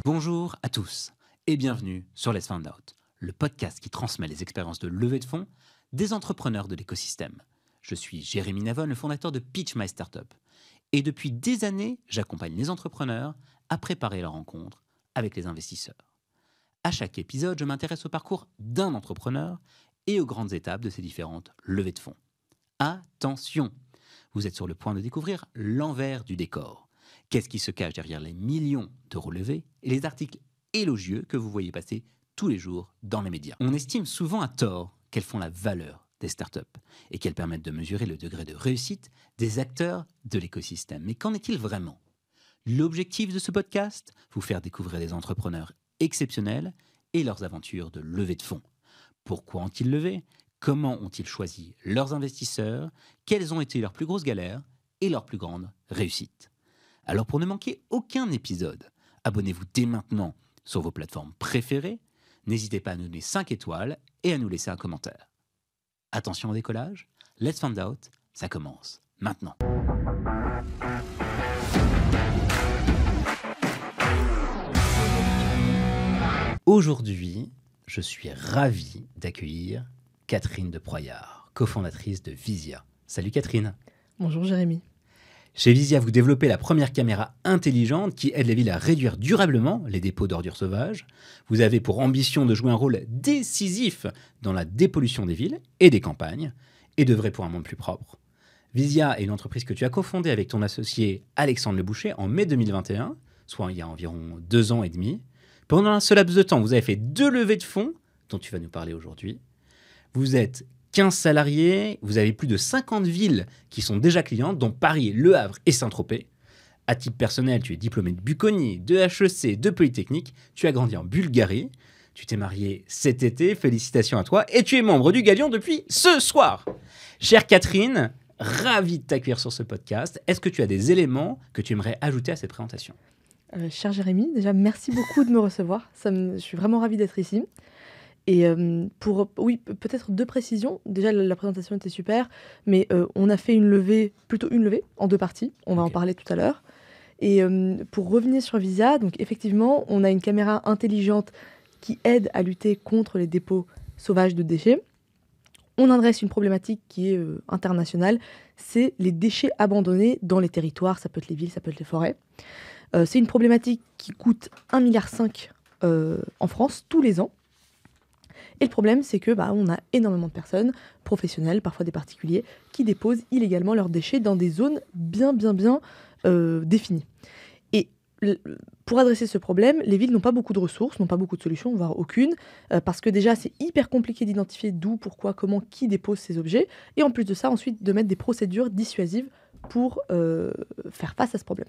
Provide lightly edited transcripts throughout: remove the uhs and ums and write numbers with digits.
Bonjour à tous et bienvenue sur Let's Find Out, le podcast qui transmet les expériences de levée de fonds des entrepreneurs de l'écosystème. Je suis Jérémy Navon, le fondateur de Pitch My Startup. Et depuis des années, j'accompagne les entrepreneurs à préparer leur rencontre avec les investisseurs. À chaque épisode, je m'intéresse au parcours d'un entrepreneur et aux grandes étapes de ces différentes levées de fonds. Attention, vous êtes sur le point de découvrir l'envers du décor. Qu'est-ce qui se cache derrière les millions d'euros levés et les articles élogieux que vous voyez passer tous les jours dans les médias. On estime souvent à tort qu'elles font la valeur des startups et qu'elles permettent de mesurer le degré de réussite des acteurs de l'écosystème. Mais qu'en est-il vraiment ? L'objectif de ce podcast ? Vous faire découvrir des entrepreneurs exceptionnels et leurs aventures de levée de fonds. Pourquoi ont-ils levé ? Comment ont-ils choisi leurs investisseurs ? Quelles ont été leurs plus grosses galères et leurs plus grandes réussites ? Alors pour ne manquer aucun épisode, abonnez-vous dès maintenant sur vos plateformes préférées. N'hésitez pas à nous donner 5 étoiles et à nous laisser un commentaire. Attention au décollage, Let's Find Out, ça commence maintenant. Aujourd'hui, je suis ravi d'accueillir Catherine de Proyard, cofondatrice de Vysia. Salut Catherine. Bonjour Jérémy. Chez Vysia, vous développez la première caméra intelligente qui aide les villes à réduire durablement les dépôts d'ordures sauvages. Vous avez pour ambition de jouer un rôle décisif dans la dépollution des villes et des campagnes et d'œuvrer pour un monde plus propre. Vysia est une entreprise que tu as cofondée avec ton associé Alexandre Leboucher en mai 2021, soit il y a environ 2 ans et demi. Pendant ce laps de temps, vous avez fait 2 levées de fonds dont tu vas nous parler aujourd'hui. Vous êtes 15 salariés, vous avez plus de 50 villes qui sont déjà clientes, dont Paris, Le Havre et Saint-Tropez. À titre personnel, tu es diplômé de Buconi, de HEC, de Polytechnique. Tu as grandi en Bulgarie. Tu t'es marié cet été, félicitations à toi. Et tu es membre du Galion depuis ce soir. Chère Catherine, ravi de t'accueillir sur ce podcast. Est-ce que tu as des éléments que tu aimerais ajouter à cette présentation ? Cher Jérémy, déjà merci beaucoup de me recevoir. Je suis vraiment ravie d'être ici. Et peut-être 2 précisions. Déjà, la présentation était super, mais on a fait une levée en 2 parties. On va en parler tout à l'heure. Et pour revenir sur Vysia, donc effectivement, on a une caméra intelligente qui aide à lutter contre les dépôts sauvages de déchets. On adresse une problématique qui est internationale, c'est les déchets abandonnés dans les territoires. Ça peut être les villes, ça peut être les forêts. C'est une problématique qui coûte 1,5 milliard en France tous les ans. Et le problème, c'est que on a énormément de personnes, professionnelles, parfois des particuliers, qui déposent illégalement leurs déchets dans des zones bien définies. Et pour adresser ce problème, les villes n'ont pas beaucoup de ressources, n'ont pas beaucoup de solutions, voire aucune, parce que déjà, c'est hyper compliqué d'identifier d'où, pourquoi, comment, qui dépose ces objets, et en plus de ça, ensuite, de mettre des procédures dissuasives pour faire face à ce problème.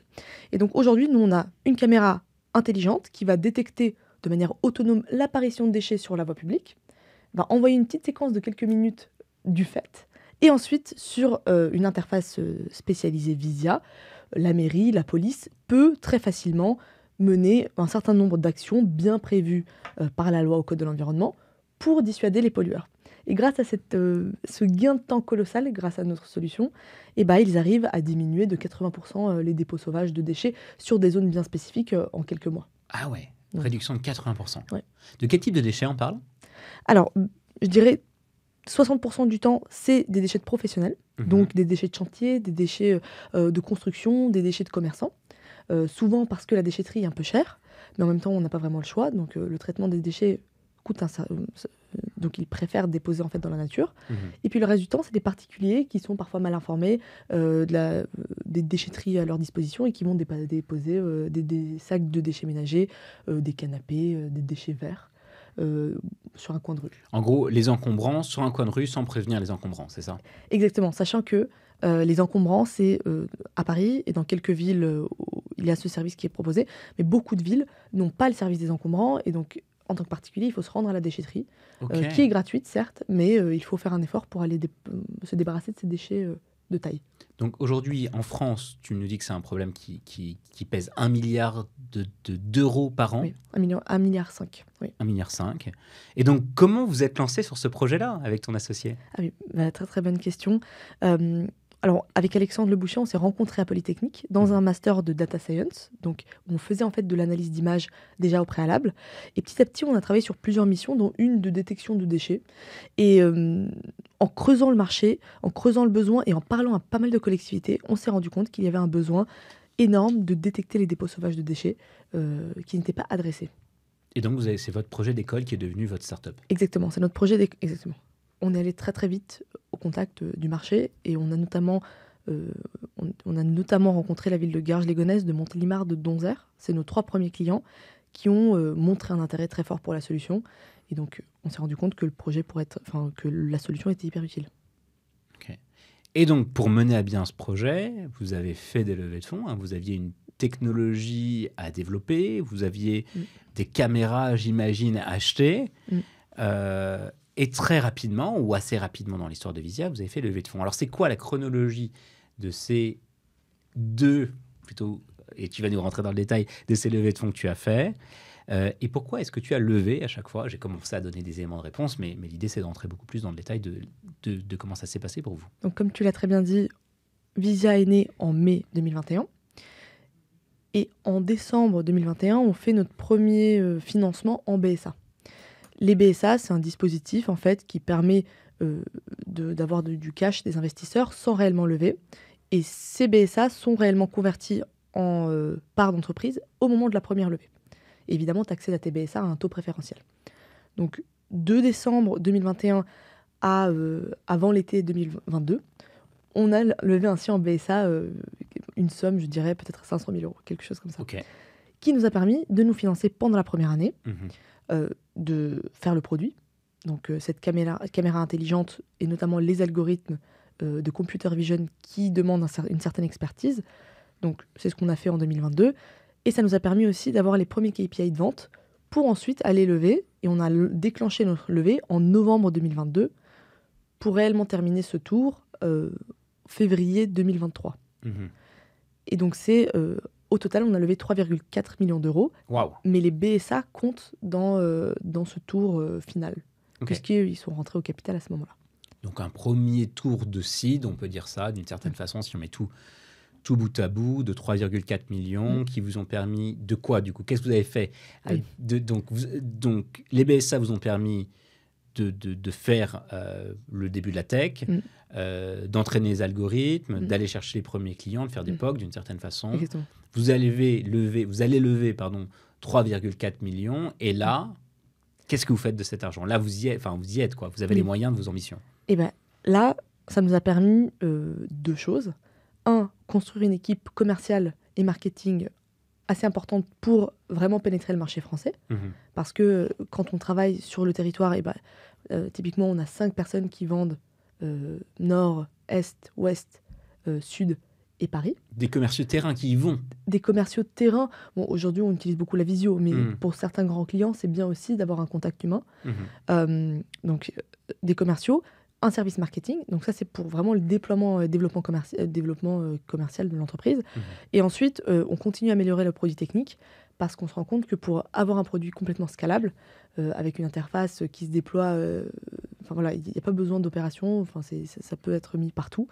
Et donc aujourd'hui, nous, on a une caméra intelligente qui va détecter de manière autonome l'apparition de déchets sur la voie publique, va envoyer une petite séquence de quelques minutes du fait, et ensuite, sur une interface spécialisée Vysia, la mairie, la police peut très facilement mener un certain nombre d'actions bien prévues par la loi au Code de l'environnement pour dissuader les pollueurs. Et grâce à ce gain de temps colossal, grâce à notre solution, ils arrivent à diminuer de 80% les dépôts sauvages de déchets sur des zones bien spécifiques en quelques mois. Ah ouais, réduction de 80%. Ouais. De quel type de déchets on parle ? Alors, je dirais 60% du temps, c'est des déchets de professionnels, donc des déchets de chantier, des déchets de construction, des déchets de commerçants. Souvent parce que la déchetterie est un peu chère, mais en même temps, on n'a pas vraiment le choix. Donc, le traitement des déchets coûte donc, ils préfèrent déposer en fait dans la nature. Et puis, le reste du temps, c'est des particuliers qui sont parfois mal informés, des déchetteries à leur disposition et qui vont déposer des sacs de déchets ménagers, des canapés, des déchets verts. Sur un coin de rue. En gros, les encombrants sur un coin de rue sans prévenir les encombrants, c'est ça ? Exactement, sachant que les encombrants, c'est à Paris et dans quelques villes, il y a ce service qui est proposé, mais beaucoup de villes n'ont pas le service des encombrants et donc, en tant que particulier, il faut se rendre à la déchetterie, qui est gratuite, certes, mais il faut faire un effort pour aller se débarrasser de ces déchets de taille. Donc aujourd'hui, en France, tu nous dis que c'est un problème qui pèse 1 milliard d'euros par an. Oui, 1,5 milliard. Oui. 1,5 milliard. Et donc, comment vous êtes lancé sur ce projet-là avec ton associé ? Ah oui, très très bonne question. Alors, avec Alexandre Le Boucher, on s'est rencontrés à Polytechnique dans Mhm. un master de data science. Donc, on faisait en fait de l'analyse d'images déjà au préalable. Et petit à petit, on a travaillé sur plusieurs missions, dont une de détection de déchets. Et en creusant le marché, en creusant le besoin et en parlant à pas mal de collectivités, on s'est rendu compte qu'il y avait un besoin énorme de détecter les dépôts sauvages de déchets qui n'étaient pas adressés. Et donc, c'est votre projet d'école qui est devenu votre start-up. Exactement, c'est notre projet. Exactement. On est allé très très vite au contact du marché et euh, on a notamment rencontré la ville de Garges-les-Gonesse, de Montélimar, de Donzère. C'est nos 3 premiers clients qui ont montré un intérêt très fort pour la solution. Et donc, on s'est rendu compte que que la solution était hyper utile. Ok. Et donc, pour mener à bien ce projet, vous avez fait des levées de fonds, hein. Vous aviez une technologie à développer, vous aviez Mm. des caméras, j'imagine, à acheter. Mm. Et très rapidement, ou assez rapidement dans l'histoire de Visia, vous avez fait levée de fonds. Alors, c'est quoi la chronologie de ces deux, plutôt, et tu vas nous rentrer dans le détail, de ces levées de fonds que tu as fait et pourquoi est-ce que tu as levé à chaque fois? J'ai commencé à donner des éléments de réponse, mais l'idée, c'est de rentrer beaucoup plus dans le détail de comment ça s'est passé pour vous. Donc, comme tu l'as très bien dit, Visia est né en mai 2021. Et en décembre 2021, on fait notre premier financement en BSA. Les BSA, c'est un dispositif en fait qui permet d'avoir du cash des investisseurs sans réellement lever. Et ces BSA sont réellement convertis en parts d'entreprise au moment de la première levée. Évidemment, tu accèdes à tes BSA à un taux préférentiel. Donc, de décembre 2021 à avant l'été 2022, on a levé ainsi en BSA une somme, je dirais peut-être 500 000 euros, quelque chose comme ça, Ok. qui nous a permis de nous financer pendant la première année, Mhm. de faire le produit. Donc cette caméra intelligente et notamment les algorithmes de computer vision qui demandent une certaine expertise. Donc c'est ce qu'on a fait en 2022. Et ça nous a permis aussi d'avoir les premiers KPI de vente pour ensuite aller lever. Et on a déclenché notre levée en novembre 2022 pour réellement terminer ce tour février 2023. Mhm. Et donc c'est au total, on a levé 3,4 millions d'euros. Waouh. Mais les BSA comptent dans ce tour final, Ok. puisqu'ils sont rentrés au capital à ce moment-là. Donc un premier tour de seed, on peut dire ça d'une certaine façon, si on met tout bout à bout, de 3,4 millions, qui vous ont permis de quoi du coup? Qu'est-ce que vous avez fait? Ah oui. Donc les BSA vous ont permis de faire le début de la tech, d'entraîner les algorithmes, d'aller chercher les premiers clients, de faire des POC d'une certaine façon. Exactement. Vous allez lever 3,4 millions et là, qu'est-ce que vous faites de cet argent? Là, vous y êtes quoi. Vous avez les moyens de vos ambitions. Et bien là, ça nous a permis 2 choses. 1, construire une équipe commerciale et marketing assez importante pour vraiment pénétrer le marché français. Parce que quand on travaille sur le territoire, typiquement, on a 5 personnes qui vendent nord, est, ouest, sud et Paris. Des commerciaux de terrain qui y vont. Des commerciaux de terrain. Bon, aujourd'hui, on utilise beaucoup la visio, mais pour certains grands clients, c'est bien aussi d'avoir un contact humain. Donc, des commerciaux, un service marketing. Donc ça, c'est pour vraiment le développement commercial de l'entreprise. Et ensuite, on continue à améliorer le produit technique parce qu'on se rend compte que pour avoir un produit complètement scalable, avec une interface qui se déploie, il n'y a pas besoin d'opération, ça peut être mis partout.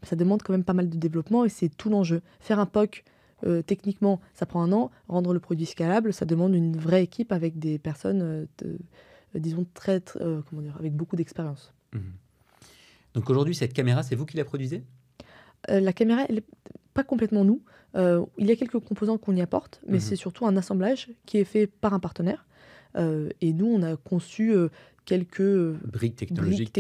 Ça demande quand même pas mal de développement et c'est tout l'enjeu. Faire un POC, techniquement, ça prend 1 an. Rendre le produit scalable, ça demande une vraie équipe avec des personnes, disons, avec beaucoup d'expérience. Donc aujourd'hui, cette caméra, c'est vous qui la produisez? La caméra, elle n'est pas complètement nous. Il y a quelques composants qu'on y apporte, mais c'est surtout un assemblage qui est fait par un partenaire. Et nous, on a conçu quelques briques technologiques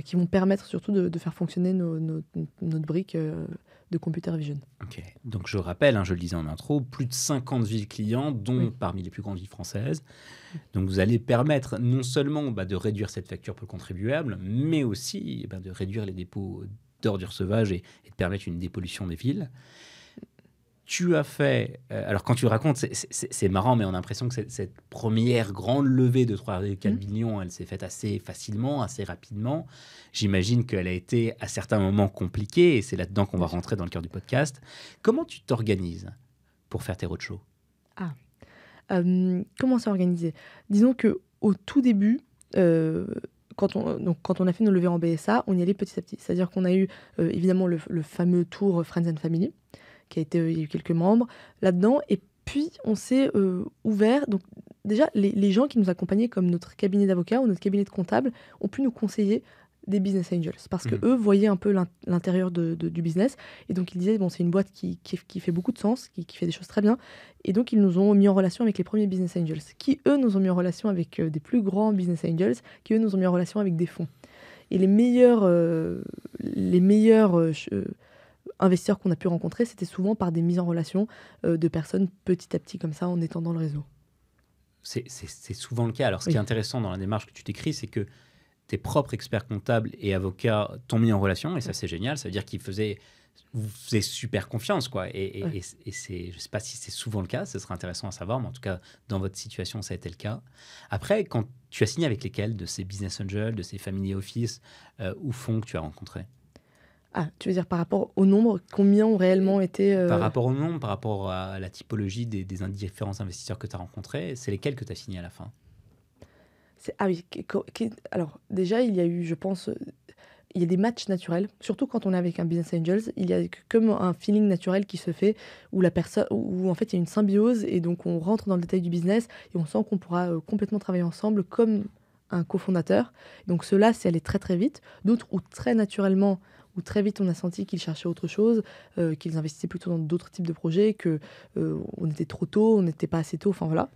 qui vont permettre surtout de faire fonctionner notre brique de computer vision. Ok. Donc je rappelle, je le disais en intro, plus de 50 villes clients, dont parmi les plus grandes villes françaises. Donc vous allez permettre non seulement de réduire cette facture pour le contribuable, mais aussi de réduire les dépôts d'ordures sauvages et de permettre une dépollution des villes. Tu as fait... alors, quand tu racontes, c'est marrant, mais on a l'impression que cette première grande levée de 3,4 millions, elle s'est faite assez facilement, assez rapidement. J'imagine qu'elle a été à certains moments compliquée, et c'est là-dedans qu'on va rentrer dans le cœur du podcast. Comment tu t'organises pour faire tes roadshows? Comment s'organiser? Disons qu'au tout début, quand on a fait nos levées en BSA, on y allait petit à petit. C'est-à-dire qu'on a eu évidemment le fameux tour Friends and Family, il y a eu quelques membres là-dedans, et puis on s'est ouvert. Donc déjà, les gens qui nous accompagnaient, comme notre cabinet d'avocats ou notre cabinet de comptables, ont pu nous conseiller des business angels, parce que eux voyaient un peu l'intérieur du business, et donc ils disaient bon, c'est une boîte qui fait beaucoup de sens, qui fait des choses très bien, et donc ils nous ont mis en relation avec les premiers business angels, qui eux nous ont mis en relation avec des plus grands business angels, qui eux nous ont mis en relation avec des fonds. Et les meilleurs investisseurs qu'on a pu rencontrer, c'était souvent par des mises en relation de personnes petit à petit comme ça, en étendant le réseau. C'est souvent le cas. Alors, ce qui est intéressant dans la démarche que tu décris, c'est que tes propres experts comptables et avocats t'ont mis en relation, et ça, c'est génial. Ça veut dire vous faisiez super confiance, quoi. Et je ne sais pas si c'est souvent le cas, ce serait intéressant à savoir, mais en tout cas, dans votre situation, ça a été le cas. Après, quand tu as signé avec lesquels de ces business angels, de ces family office ou fonds que tu as rencontrés? Ah, tu veux dire par rapport au nombre, combien ont réellement été... Par rapport au nombre, par rapport à la typologie des différents investisseurs que tu as rencontrés, c'est lesquels que tu as signés à la fin? Ah oui, alors déjà, il y a eu, je pense, il y a des matchs naturels, surtout quand on est avec un business angels, il y a comme un feeling naturel qui se fait, où la personne, où en fait il y a une symbiose, et donc on rentre dans le détail du business, et on sent qu'on pourra complètement travailler ensemble comme un cofondateur. Donc ceux-là, c'est allé très très vite. D'autres où très naturellement, où très vite on a senti qu'ils cherchaient autre chose, qu'ils investissaient plutôt dans d'autres types de projets, que on était trop tôt, on n'était pas assez tôt, enfin voilà.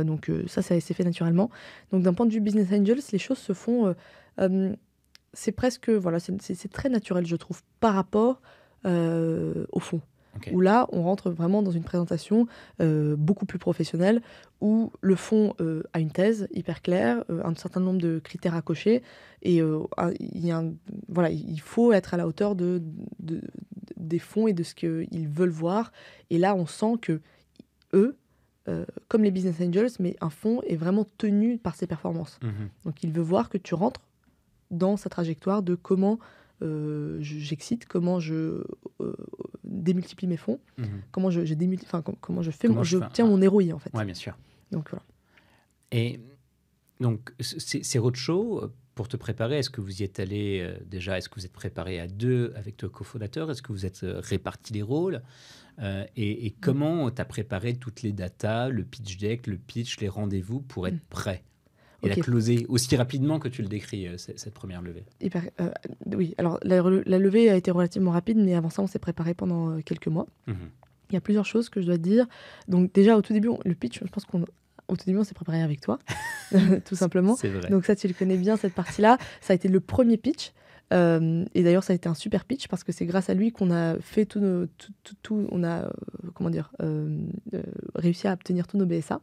Donc ça s'est fait naturellement. Donc d'un point de vue business angels, les choses se font... c'est presque... Voilà, c'est très naturel, je trouve, par rapport au fond. Okay. Où là, on rentre vraiment dans une présentation beaucoup plus professionnelle, où le fonds a une thèse hyper claire, un certain nombre de critères à cocher, et il faut être à la hauteur des fonds et de ce qu'ils veulent voir. Et là, on sent que eux, comme les business angels, mais un fonds est vraiment tenu par ses performances. Donc il veut voir que tu rentres dans sa trajectoire de comment j'excite, comment je démultiplie mes fonds, comment je tiens mon ROI en fait. Oui, bien sûr. Donc voilà. Et donc ces roadshows, pour te préparer, est-ce que vous y êtes allé déjà? Est-ce que vous êtes préparé à deux avec ton cofondateur? Est-ce que vous êtes répartis les rôles? Et comment tu as préparé toutes les datas, le pitch deck, le pitch, les rendez-vous pour être prêt et la closer aussi rapidement que tu le décris, cette première levée? Oui, alors la levée a été relativement rapide, mais avant ça, on s'est préparé pendant quelques mois. Il y a plusieurs choses que je dois te dire. Donc déjà, au tout début, le pitch, je pense qu'au tout début, on s'est préparé avec toi, tout simplement. C'est vrai. Donc ça, tu le connais bien, cette partie-là. Ça a été le premier pitch. Et d'ailleurs, ça a été un super pitch, parce que c'est grâce à lui qu'on a fait réussi à obtenir tous nos BSA.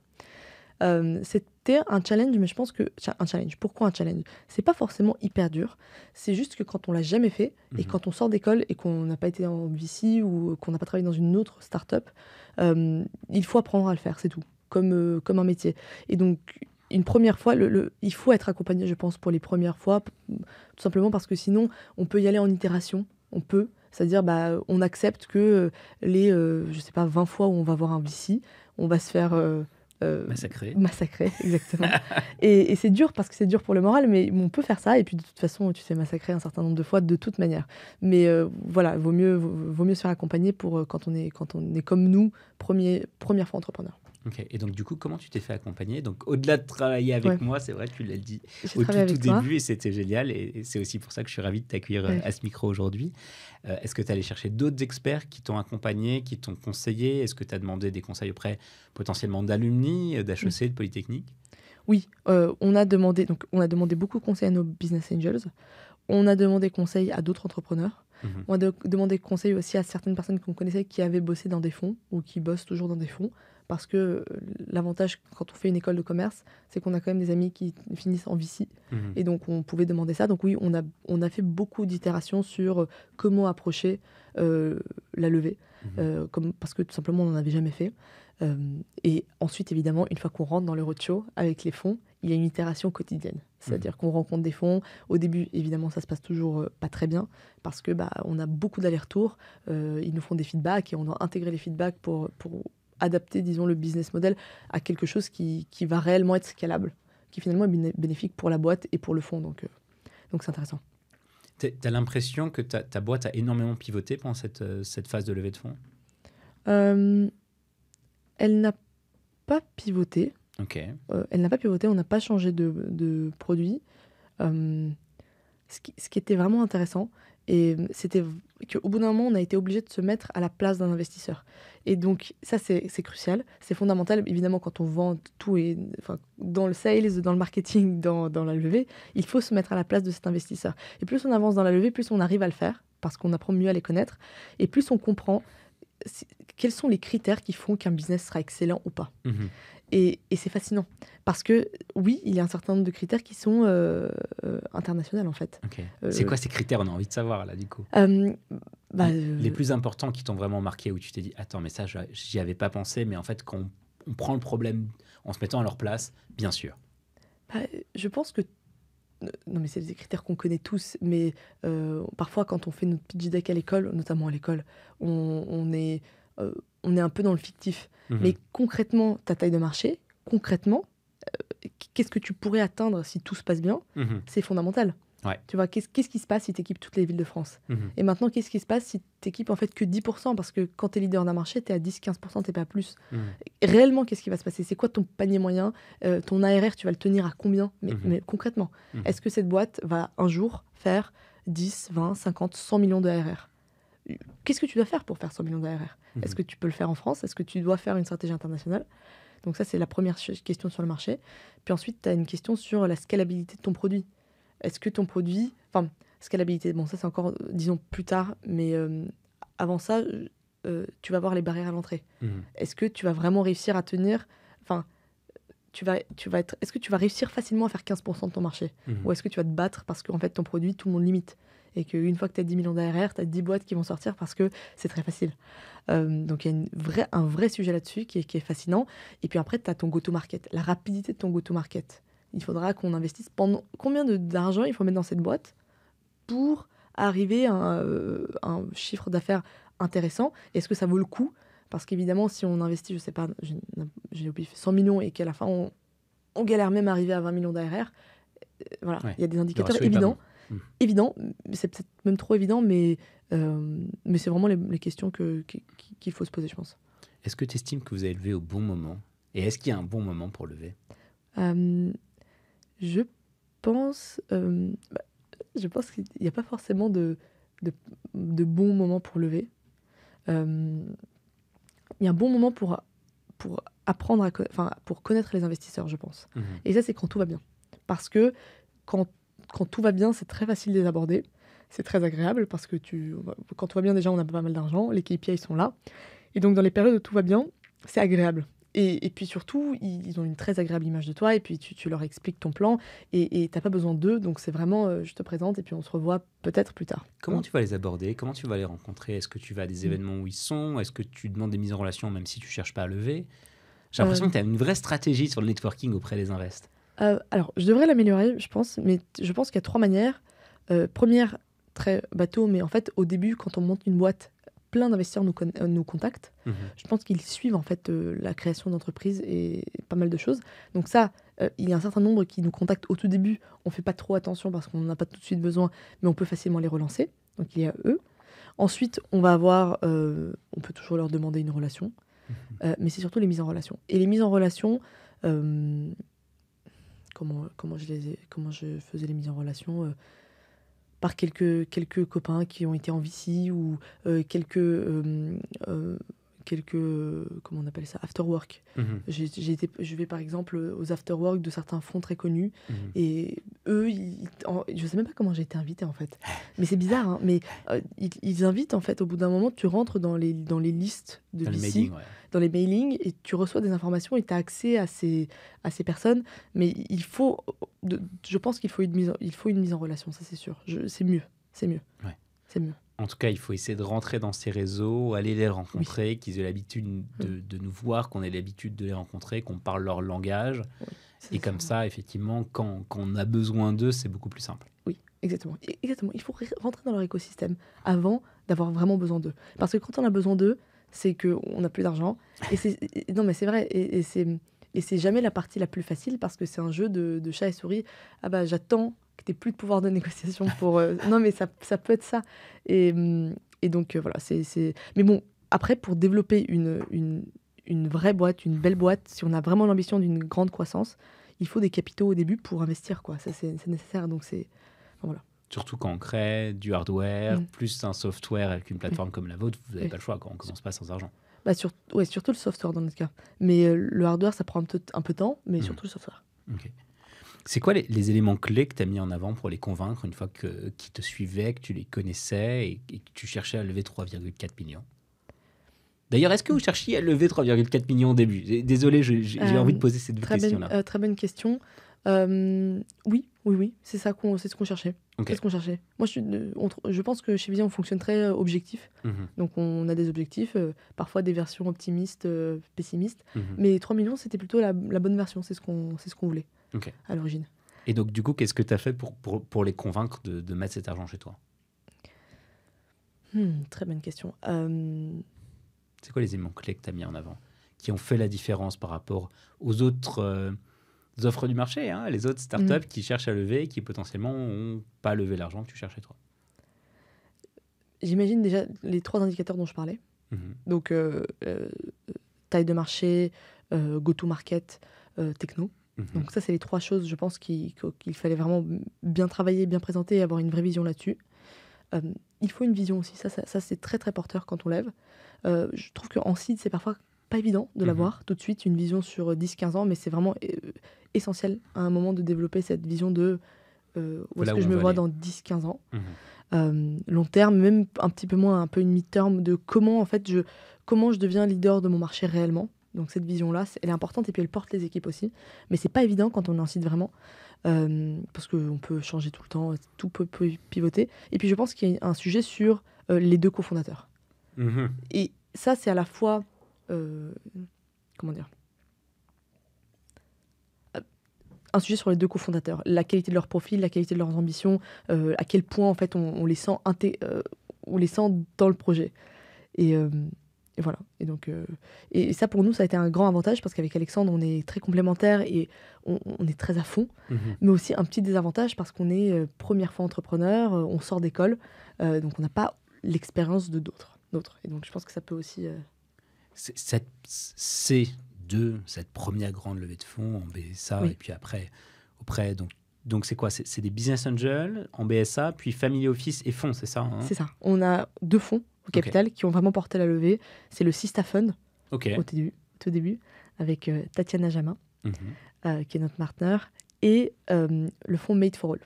C'était un challenge, mais je pense que... Un challenge. Pourquoi un challenge? C'est pas forcément hyper dur. C'est juste que quand on l'a jamais fait, et quand on sort d'école et qu'on n'a pas été en VC ou qu'on n'a pas travaillé dans une autre start-up, il faut apprendre à le faire, c'est tout. Comme un métier. Et donc, une première fois, il faut être accompagné, je pense, pour les premières fois, tout simplement parce que sinon, on peut y aller en itération. C'est-à-dire, on accepte que les 20 fois où on va voir un VC, on va se faire... Massacré, exactement. et c'est dur, parce que c'est dur pour le moral, mais on peut faire ça, et puis de toute façon, tu te fais massacrer un certain nombre de fois de toute manière. Mais voilà, vaut mieux se faire accompagner pour quand on est comme nous, première fois entrepreneur. Ok, et donc du coup, comment tu t'es fait accompagner? Donc au-delà de travailler avec moi, c'est vrai, tu l'as dit au tout début, et c'était génial, et c'est aussi pour ça que je suis ravi de t'accueillir à ce micro aujourd'hui. Est-ce que tu es allé chercher d'autres experts qui t'ont accompagné, qui t'ont conseillé? Est-ce que tu as demandé des conseils auprès potentiellement d'alumni, d'HEC, de Polytechnique? Oui, on a demandé beaucoup de conseils à nos business angels. On a demandé conseil à d'autres entrepreneurs. On a demandé conseil aussi à certaines personnes qu'on connaissait qui avaient bossé dans des fonds ou qui bossent toujours dans des fonds. Parce que l'avantage quand on fait une école de commerce, c'est qu'on a quand même des amis qui finissent en VC. Et donc on pouvait demander ça. Donc oui, on a fait beaucoup d'itérations sur comment approcher la levée. Parce que tout simplement, on n'en avait jamais fait. Et ensuite, évidemment, une fois qu'on rentre dans le roadshow avec les fonds, il y a une itération quotidienne. C'est-à-dire qu'on rencontre des fonds. Au début, évidemment, ça se passe toujours pas très bien, parce que on a beaucoup d'allers-retours. Ils nous font des feedbacks, et on doit intégrer les feedbacks pour adapter, disons, le business model à quelque chose qui va réellement être scalable. qui finalement est bénéfique pour la boîte et pour le fonds. Donc c'est intéressant. Tu as l'impression que ta boîte a énormément pivoté pendant cette phase de levée de fonds? Elle n'a pas pivoté. Ok. Elle n'a pas pivoté, on n'a pas changé de produit. Ce qui était vraiment intéressant, et c'était qu'au bout d'un moment, on a été obligé de se mettre à la place d'un investisseur. Et donc, ça, c'est crucial, c'est fondamental. Évidemment, quand on vend tout, dans le sales, dans le marketing, dans la levée, il faut se mettre à la place de cet investisseur. Et plus on avance dans la levée, plus on arrive à le faire, parce qu'on apprend mieux à les connaître, et plus on comprend quels sont les critères qui font qu'un business sera excellent ou pas. Mhm. Et c'est fascinant, parce que oui, il y a un certain nombre de critères qui sont internationaux en fait. Ok. C'est quoi ces critères? On a envie de savoir là, du coup. Les plus importants qui t'ont vraiment marqué, où tu t'es dit, attends, mais ça, j'y avais pas pensé, mais en fait, quand on prend le problème en se mettant à leur place, bien sûr. Je pense que non, mais c'est des critères qu'on connaît tous, mais parfois quand on fait notre pitch deck à l'école, notamment à l'école, on est un peu dans le fictif. Mhm. Mais concrètement, ta taille de marché, concrètement, qu'est-ce que tu pourrais atteindre si tout se passe bien? Mhm. C'est fondamental. Ouais. Tu vois, qu'est-ce qui se passe si tu équipes toutes les villes de France? Mhm. Et maintenant, qu'est-ce qui se passe si tu équipes en fait que 10%? Parce que quand tu es leader d'un marché, tu es à 10-15%, tu pas plus. Mhm. Réellement, qu'est-ce qui va se passer? C'est quoi ton panier moyen? Ton ARR, tu vas le tenir à combien? Mhm. Mais concrètement, Mhm. est-ce que cette boîte va un jour faire 10, 20, 50, 100 millions de ARR? Qu'est-ce que tu dois faire pour faire 100 millions d'ARR? Mhm. Est-ce que tu peux le faire en France? Est-ce que tu dois faire une stratégie internationale? Donc ça, c'est la première question sur le marché. Puis ensuite, tu as une question sur la scalabilité de ton produit. Est-ce que ton produit... Enfin, scalabilité, bon, ça c'est encore, disons, plus tard, mais avant ça, tu vas voir les barrières à l'entrée. Mhm. Est-ce que tu vas vraiment réussir à tenir... Enfin, est-ce que tu vas réussir facilement à faire 15% de ton marché? Mhm. Ou est-ce que tu vas te battre parce qu'en fait, ton produit, tout le monde limite? Et qu'une fois que tu as 10 millions d'ARR, tu as 10 boîtes qui vont sortir parce que c'est très facile. Donc, il y a un vrai sujet là-dessus qui est fascinant. Et puis après, tu as ton go-to-market, la rapidité de ton go-to-market. Il faudra qu'on investisse pendant... Combien d'argent il faut mettre dans cette boîte pour arriver à un chiffre d'affaires intéressant? Est-ce que ça vaut le coup? Parce qu'évidemment, si on investit, je sais pas, j'ai oublié, 100 millions et qu'à la fin, on galère même à arriver à 20 millions d'ARR, voilà, Ouais. il y a des Le indicateurs ratio est pas évidents. bon. Évident, c'est peut-être même trop évident, mais c'est vraiment les questions qu'il faut se poser, je pense. Est-ce que tu estimes que vous avez levé au bon moment? Et est-ce qu'il y a un bon moment pour lever? Je pense qu'il n'y a pas forcément de bon moment pour lever. Il y a un bon moment pour apprendre pour connaître les investisseurs, je pense. Mhm. Et ça, c'est quand tout va bien. Parce que quand tout va bien, c'est très facile de les aborder. C'est très agréable parce que quand tout va bien, déjà, on a pas mal d'argent, les KPI sont là. Et donc, dans les périodes où tout va bien, c'est agréable. Et puis surtout, ils ont une très agréable image de toi, et puis tu leur expliques ton plan, et t'as pas besoin d'eux, donc c'est vraiment, je te présente, et puis on se revoit peut-être plus tard. Comment tu vas les aborder? Comment tu vas les rencontrer? Est-ce que tu vas à des événements où ils sont? Est-ce que tu demandes des mises en relation même si tu cherches pas à lever? J'ai l'impression que tu as une vraie stratégie sur le networking auprès des invests. Alors, je devrais l'améliorer, je pense, mais je pense qu'il y a 3 manières. Première, très bateau, mais en fait, au début, quand on monte une boîte, plein d'investisseurs nous contactent. Mhm. Je pense qu'ils suivent en fait la création d'entreprises et pas mal de choses. Donc ça, il y a un certain nombre qui nous contactent au tout début. On fait pas trop attention parce qu'on n'a pas tout de suite besoin, mais on peut facilement les relancer. Donc il y a eux. Ensuite, on peut toujours leur demander une relation, mais c'est surtout les mises en relation. Et les mises en relation, comment je faisais les mises en relation par quelques copains qui ont été en VC ou quelques comment on appelle ça, after work. Mhm. Je vais par exemple aux after work de certains fonds très connus, Mhm. et eux, je sais même pas comment j'ai été invitée en fait, mais c'est bizarre, hein, mais ils invitent en fait, au bout d'un moment tu rentres dans les listes de Dans le VC, mailing, ouais. dans les mailings, et tu reçois des informations et tu as accès à ces personnes, mais je pense qu'il faut une mise en relation, ça c'est sûr. C'est mieux. Ouais. C'est mieux. En tout cas, il faut essayer de rentrer dans ces réseaux, aller les rencontrer, qu'ils aient l'habitude de nous voir, qu'on ait l'habitude de les rencontrer, qu'on parle leur langage. C'est Et comme ça, effectivement, quand on a besoin d'eux, c'est beaucoup plus simple. Oui, exactement. Exactement. Il faut rentrer dans leur écosystème avant d'avoir vraiment besoin d'eux. Parce que quand on a besoin d'eux, c'est qu'on n'a plus d'argent. Non, mais c'est vrai. Et Et c'est jamais la partie la plus facile parce que c'est un jeu de chat et souris. Ah bah j'attends que tu n'aies plus de pouvoir de négociation pour... Non mais ça peut être ça. Et donc voilà, c'est... Mais bon, après pour développer une vraie boîte, une belle boîte, si on a vraiment l'ambition d'une grande croissance, il faut des capitaux au début pour investir, quoi. Ça c'est nécessaire, donc c'est... Enfin, voilà. Surtout quand on crée du hardware, Mm. plus un software avec une plateforme comme la vôtre, vous n'avez Oui. pas le choix quand on commence pas sans argent. Bah, surtout le software dans notre cas. Mais le hardware, ça prend un peu de temps, mais surtout le software. Ok. C'est quoi les éléments clés que tu as mis en avant pour les convaincre une fois qu'ils te suivaient, que tu les connaissais et que tu cherchais à lever 3,4 millions? D'ailleurs, est-ce que vous cherchiez à lever 3,4 millions au début? Désolé, j'ai envie de poser cette question-là. Très bonne question. Oui, c'est ce qu'on cherchait. Ok. C'est ce qu'on cherchait. Moi, je pense que chez Vision, on fonctionne très objectif. Mhm, Donc, on a des objectifs, parfois des versions optimistes, pessimistes. mhm. Mais 3 millions, c'était plutôt la bonne version. C'est ce qu'on voulait Ok. à l'origine. Et donc, du coup, qu'est-ce que tu as fait pour les convaincre de mettre cet argent chez toi? Très bonne question. C'est quoi les éléments clés que tu as mis en avant qui ont fait la différence par rapport aux autres offres du marché, hein, les autres startups qui cherchent à lever et qui potentiellement n'ont pas levé l'argent que tu cherches chez toi? J'imagine déjà les 3 indicateurs dont je parlais. Mhm. Donc, taille de marché, go-to-market, techno. Mhm. Donc ça, c'est les 3 choses, je pense, qu'il fallait vraiment bien travailler, bien présenter et avoir une vraie vision là-dessus. Il faut une vision aussi. Ça c'est très, très porteur quand on lève. Je trouve qu'en seed, c'est parfois pas évident de l'avoir tout de suite, une vision sur 10-15 ans, mais c'est vraiment essentiel à un moment de développer cette vision de où est-ce Voilà que où je on me veut vois aller. dans 10-15 ans. Mhm. Long terme, même un petit peu moins, un peu une mid-term de comment je deviens leader de mon marché réellement. Donc cette vision-là, elle est importante et puis elle porte les équipes aussi. Mais c'est pas évident quand on est en site vraiment, parce qu'on peut changer tout le temps, tout peut pivoter. Et puis je pense qu'il y a un sujet sur les 2 cofondateurs. Mhm. Et ça, c'est à la fois, comment dire, un sujet sur les 2 cofondateurs, la qualité de leur profil, la qualité de leurs ambitions, à quel point en fait on les sent on les sent dans le projet. Et voilà. Et donc, et ça pour nous, ça a été un grand avantage parce qu'avec Alexandre, on est très complémentaires et on est très à fond. Mhm. Mais aussi un petit désavantage parce qu'on est première fois entrepreneur, on sort d'école, donc on n'a pas l'expérience de d'autres. Et donc je pense que ça peut aussi... C'est cette première grande levée de fonds en BSA Oui. et puis après auprès donc c'est quoi, c'est des business angels en BSA puis family office et fonds, c'est ça, hein? C'est ça. On a 2 fonds au capital qui ont vraiment porté la levée. C'est le Sista Fund Ok. au tout début avec Tatiana Jamin, Mhm. qui est notre partenaire, et le fonds Made for All,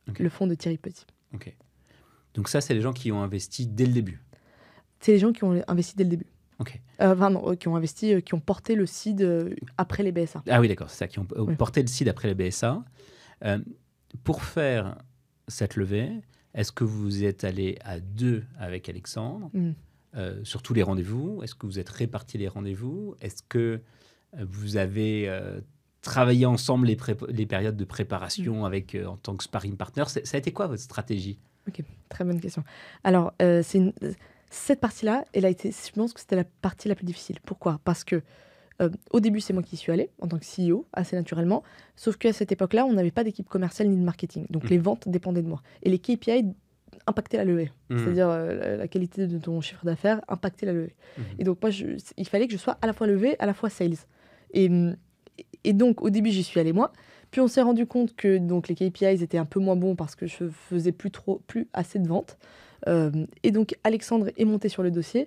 Ok. le fonds de Thierry Petit. Ok. Donc ça, c'est les gens qui ont investi dès le début. C'est les gens qui ont investi dès le début. Ok. Qui ont investi, qui ont porté le seed après les BSA. Ah oui, d'accord, c'est ça, qui ont Oui. porté le seed après les BSA. Pour faire cette levée, est-ce que vous êtes allé à 2 avec Alexandre sur tous les rendez-vous? Est-ce que vous êtes répartis les rendez-vous? Est-ce que vous avez travaillé ensemble les périodes de préparation avec, en tant que sparring partner? Ça a été quoi votre stratégie? Ok, très bonne question. Alors, cette partie-là, je pense que c'était la partie la plus difficile. Pourquoi? Parce que au début, c'est moi qui y suis allée en tant que CEO, assez naturellement. Sauf qu'à cette époque-là, on n'avait pas d'équipe commerciale ni de marketing. Donc, les ventes dépendaient de moi. Et les KPI impactaient la levée. C'est-à-dire la qualité de ton chiffre d'affaires impactait la levée. Et donc, moi, il fallait que je sois à la fois levée, à la fois sales. Et donc, au début, j'y suis allée moi. Puis, on s'est rendu compte que donc, les KPIs étaient un peu moins bons parce que je faisais plus assez de ventes. Et donc, Alexandre est monté sur le dossier.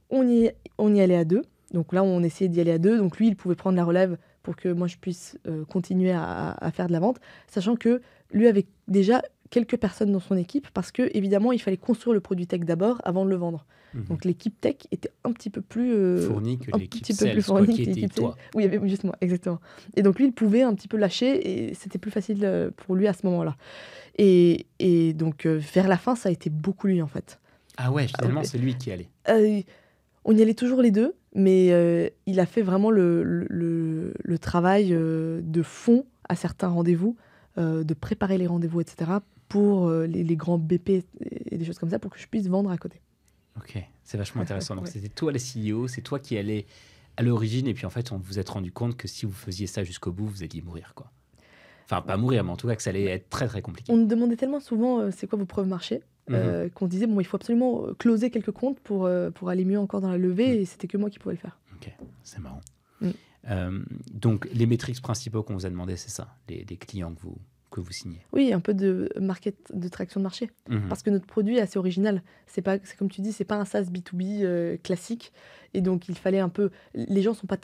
On y allait à 2. Donc là, on essayait d'y aller à 2. Donc lui, il pouvait prendre la relève pour que moi, je puisse continuer à faire de la vente, sachant que lui avait déjà quelques personnes dans son équipe parce que évidemment, il fallait construire le produit tech d'abord avant de le vendre. Donc l'équipe tech était un petit peu plus fournie que un l'équipe petit peu sales, plus quoi, fournie qui que était l'équipe toi. sales. Oui, il y avait justement, exactement. Et donc lui, il pouvait un petit peu lâcher et c'était plus facile pour lui à ce moment-là. Et donc vers la fin, ça a été beaucoup lui en fait. Ah ouais, finalement, ouais. c'est lui qui allait. On y allait toujours les 2, mais il a fait vraiment le travail de fond à certains rendez-vous, de préparer les rendez-vous, etc., pour les grands BP et des choses comme ça, pour que je puisse vendre à côté. Ok, c'est vachement intéressant. Donc, Ouais. c'était toi le CEO, c'est toi qui allais à l'origine, et puis en fait, on vous êtes rendu compte que si vous faisiez ça jusqu'au bout, vous alliez mourir, quoi. Enfin, pas mourir, mais en tout cas que ça allait être très, très compliqué. On nous demandait tellement souvent c'est quoi vos preuves marché qu'on disait bon, il faut absolument closer quelques comptes pour aller mieux encore dans la levée et c'était que moi qui pouvais le faire. Ok, c'est marrant. Mm. Donc, les métriques principaux qu'on vous a demandé, c'est ça, les clients que vous signez. Oui, un peu de traction de marché. Parce que notre produit est assez original. C'est comme tu dis, c'est pas un SaaS B2B classique. Et donc, il fallait un peu... Les gens sont pas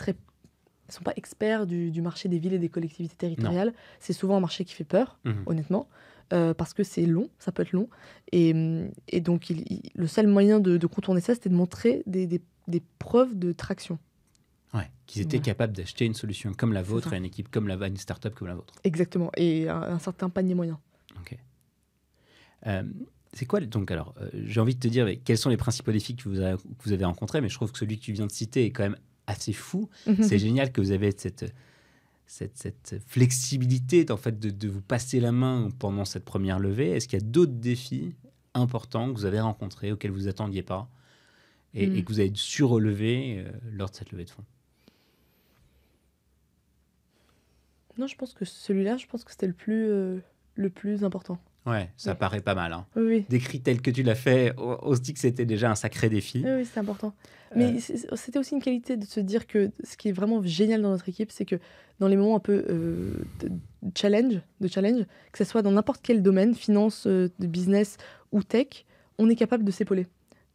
experts du marché des villes et des collectivités territoriales. Non. C'est souvent un marché qui fait peur, honnêtement, parce que c'est long, ça peut être long. Et donc, le seul moyen de contourner ça, c'était de montrer des preuves de traction. Ouais, qu'ils étaient capables d'acheter une solution comme la vôtre à une équipe comme une start-up comme la vôtre. Exactement, et un certain panier moyen. Ok. C'est quoi, donc, alors, j'ai envie de te dire, quels sont les principaux défis que vous avez rencontrés, mais je trouve que celui que tu viens de citer est quand même assez fou. C'est génial que vous avez cette flexibilité en fait, de vous passer la main pendant cette première levée. Est-ce qu'il y a d'autres défis importants que vous avez rencontrés, auxquels vous ne vous attendiez pas, et que vous avez su relever lors de cette levée de fonds? Non, je pense que celui-là, c'était le plus important. Ouais, ça paraît pas mal. Hein. Oui. Décrit tel que tu l'as fait, on se dit que c'était déjà un sacré défi. Oui, c'est important. Mais c'était aussi une qualité de se dire que ce qui est vraiment génial dans notre équipe, c'est que dans les moments un peu de challenge, que ce soit dans n'importe quel domaine, finance, de business ou tech, on est capable de s'épauler.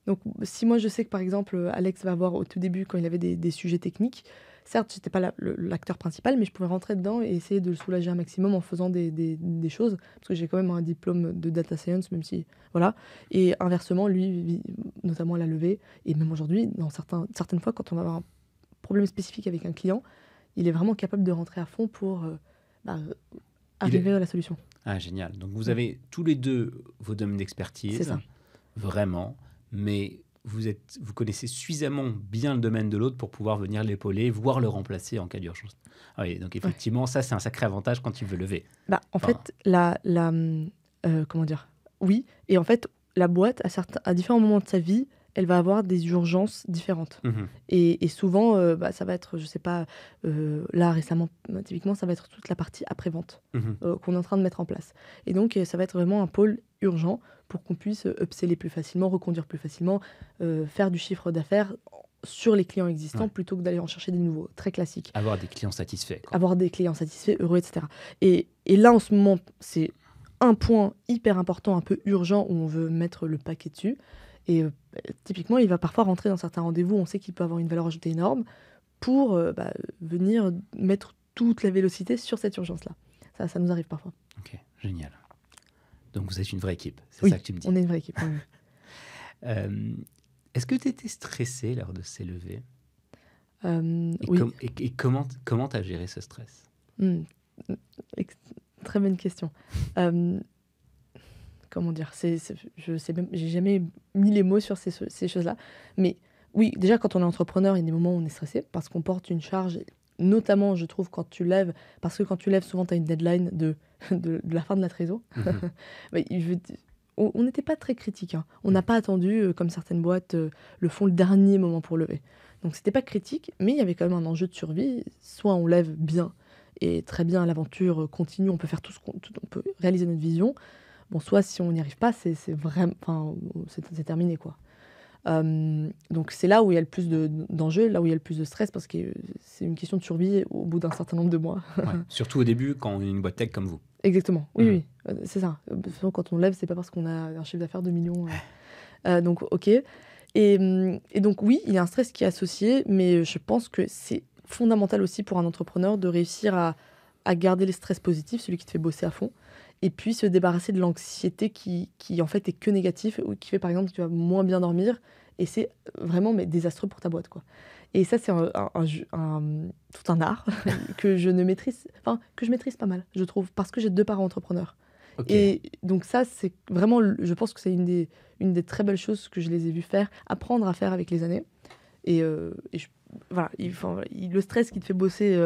Donc, si moi je sais que par exemple, Alex va avoir au tout début, quand il avait des sujets techniques, certes, je n'étais pas l'acteur principal, mais je pouvais rentrer dedans et essayer de le soulager un maximum en faisant des choses. Parce que j'ai quand même un diplôme de data science, même si... Voilà. Et inversement, lui, notamment à la levée, et même aujourd'hui, certaines fois, quand on a un problème spécifique avec un client, il est vraiment capable de rentrer à fond pour arriver à la solution. Ah, génial. Donc, vous avez tous les deux vos domaines d'expertise. C'est ça. Vraiment. Mais... Vous connaissez suffisamment bien le domaine de l'autre pour pouvoir venir l'épauler, voire le remplacer en cas d'urgence. Ah oui, donc effectivement, ça, c'est un sacré avantage quand tu veux lever. En fait, comment dire ? Oui, et en fait, la boîte, à différents moments de sa vie, elle va avoir des urgences différentes. Et souvent, ça va être, je sais pas, là récemment, typiquement, ça va être toute la partie après-vente qu'on est en train de mettre en place. Et donc, ça va être vraiment un pôle urgent pour qu'on puisse upseller plus facilement, reconduire plus facilement, faire du chiffre d'affaires sur les clients existants plutôt que d'aller en chercher des nouveaux, très classiques. Avoir des clients satisfaits. Quoi. Avoir des clients satisfaits, heureux, etc. Et là, en ce moment, c'est un point hyper important, un peu urgent, où on veut mettre le paquet dessus. Et typiquement, il va parfois rentrer dans certains rendez-vous, on sait qu'il peut avoir une valeur ajoutée énorme, pour venir mettre toute la vélocité sur cette urgence-là. Ça nous arrive parfois. Ok, génial. Donc vous êtes une vraie équipe, c'est ça que tu me dis. On est une vraie équipe. Est-ce que tu étais stressé lors de ces levées Oui. Et comment tu as géré ce stress Très bonne question. Comment dire, j'ai jamais mis les mots sur ces choses-là. Mais oui, déjà, quand on est entrepreneur, il y a des moments où on est stressé parce qu'on porte une charge, notamment, je trouve, quand tu lèves, parce que quand tu lèves, souvent, tu as une deadline de la fin de la trésor. On n'était pas très critique. Hein. On n'a pas attendu, comme certaines boîtes le font, le dernier moment pour lever. Donc, c'était pas critique, mais il y avait quand même un enjeu de survie. Soit on lève bien et très bien, l'aventure continue, on peut faire on peut réaliser notre vision. Bon, soit si on n'y arrive pas, c'est vraiment, enfin, c'est terminé, quoi. Donc c'est là où il y a le plus d'enjeux, là où il y a le plus de stress, parce que c'est une question de survie au bout d'un certain nombre de mois. Surtout au début, quand on est une boîte tech comme vous. Exactement, oui, c'est ça. Quand on lève, c'est pas parce qu'on a un chiffre d'affaires de millions. Donc, ok. Et donc, oui, il y a un stress qui est associé, mais je pense que c'est fondamental aussi pour un entrepreneur de réussir à garder les stress positifs, celui qui te fait bosser à fond, et puis se débarrasser de l'anxiété qui en fait est que négatif, ou qui fait par exemple que tu vas moins bien dormir, et c'est vraiment désastreux pour ta boîte, quoi. Et ça, c'est tout un art que je maîtrise pas mal, je trouve, parce que j'ai 2 parents entrepreneurs. Okay. Et donc ça, c'est vraiment, je pense que c'est une des très belles choses que je les ai vus apprendre à faire avec les années. Et voilà, le stress qui te fait bosser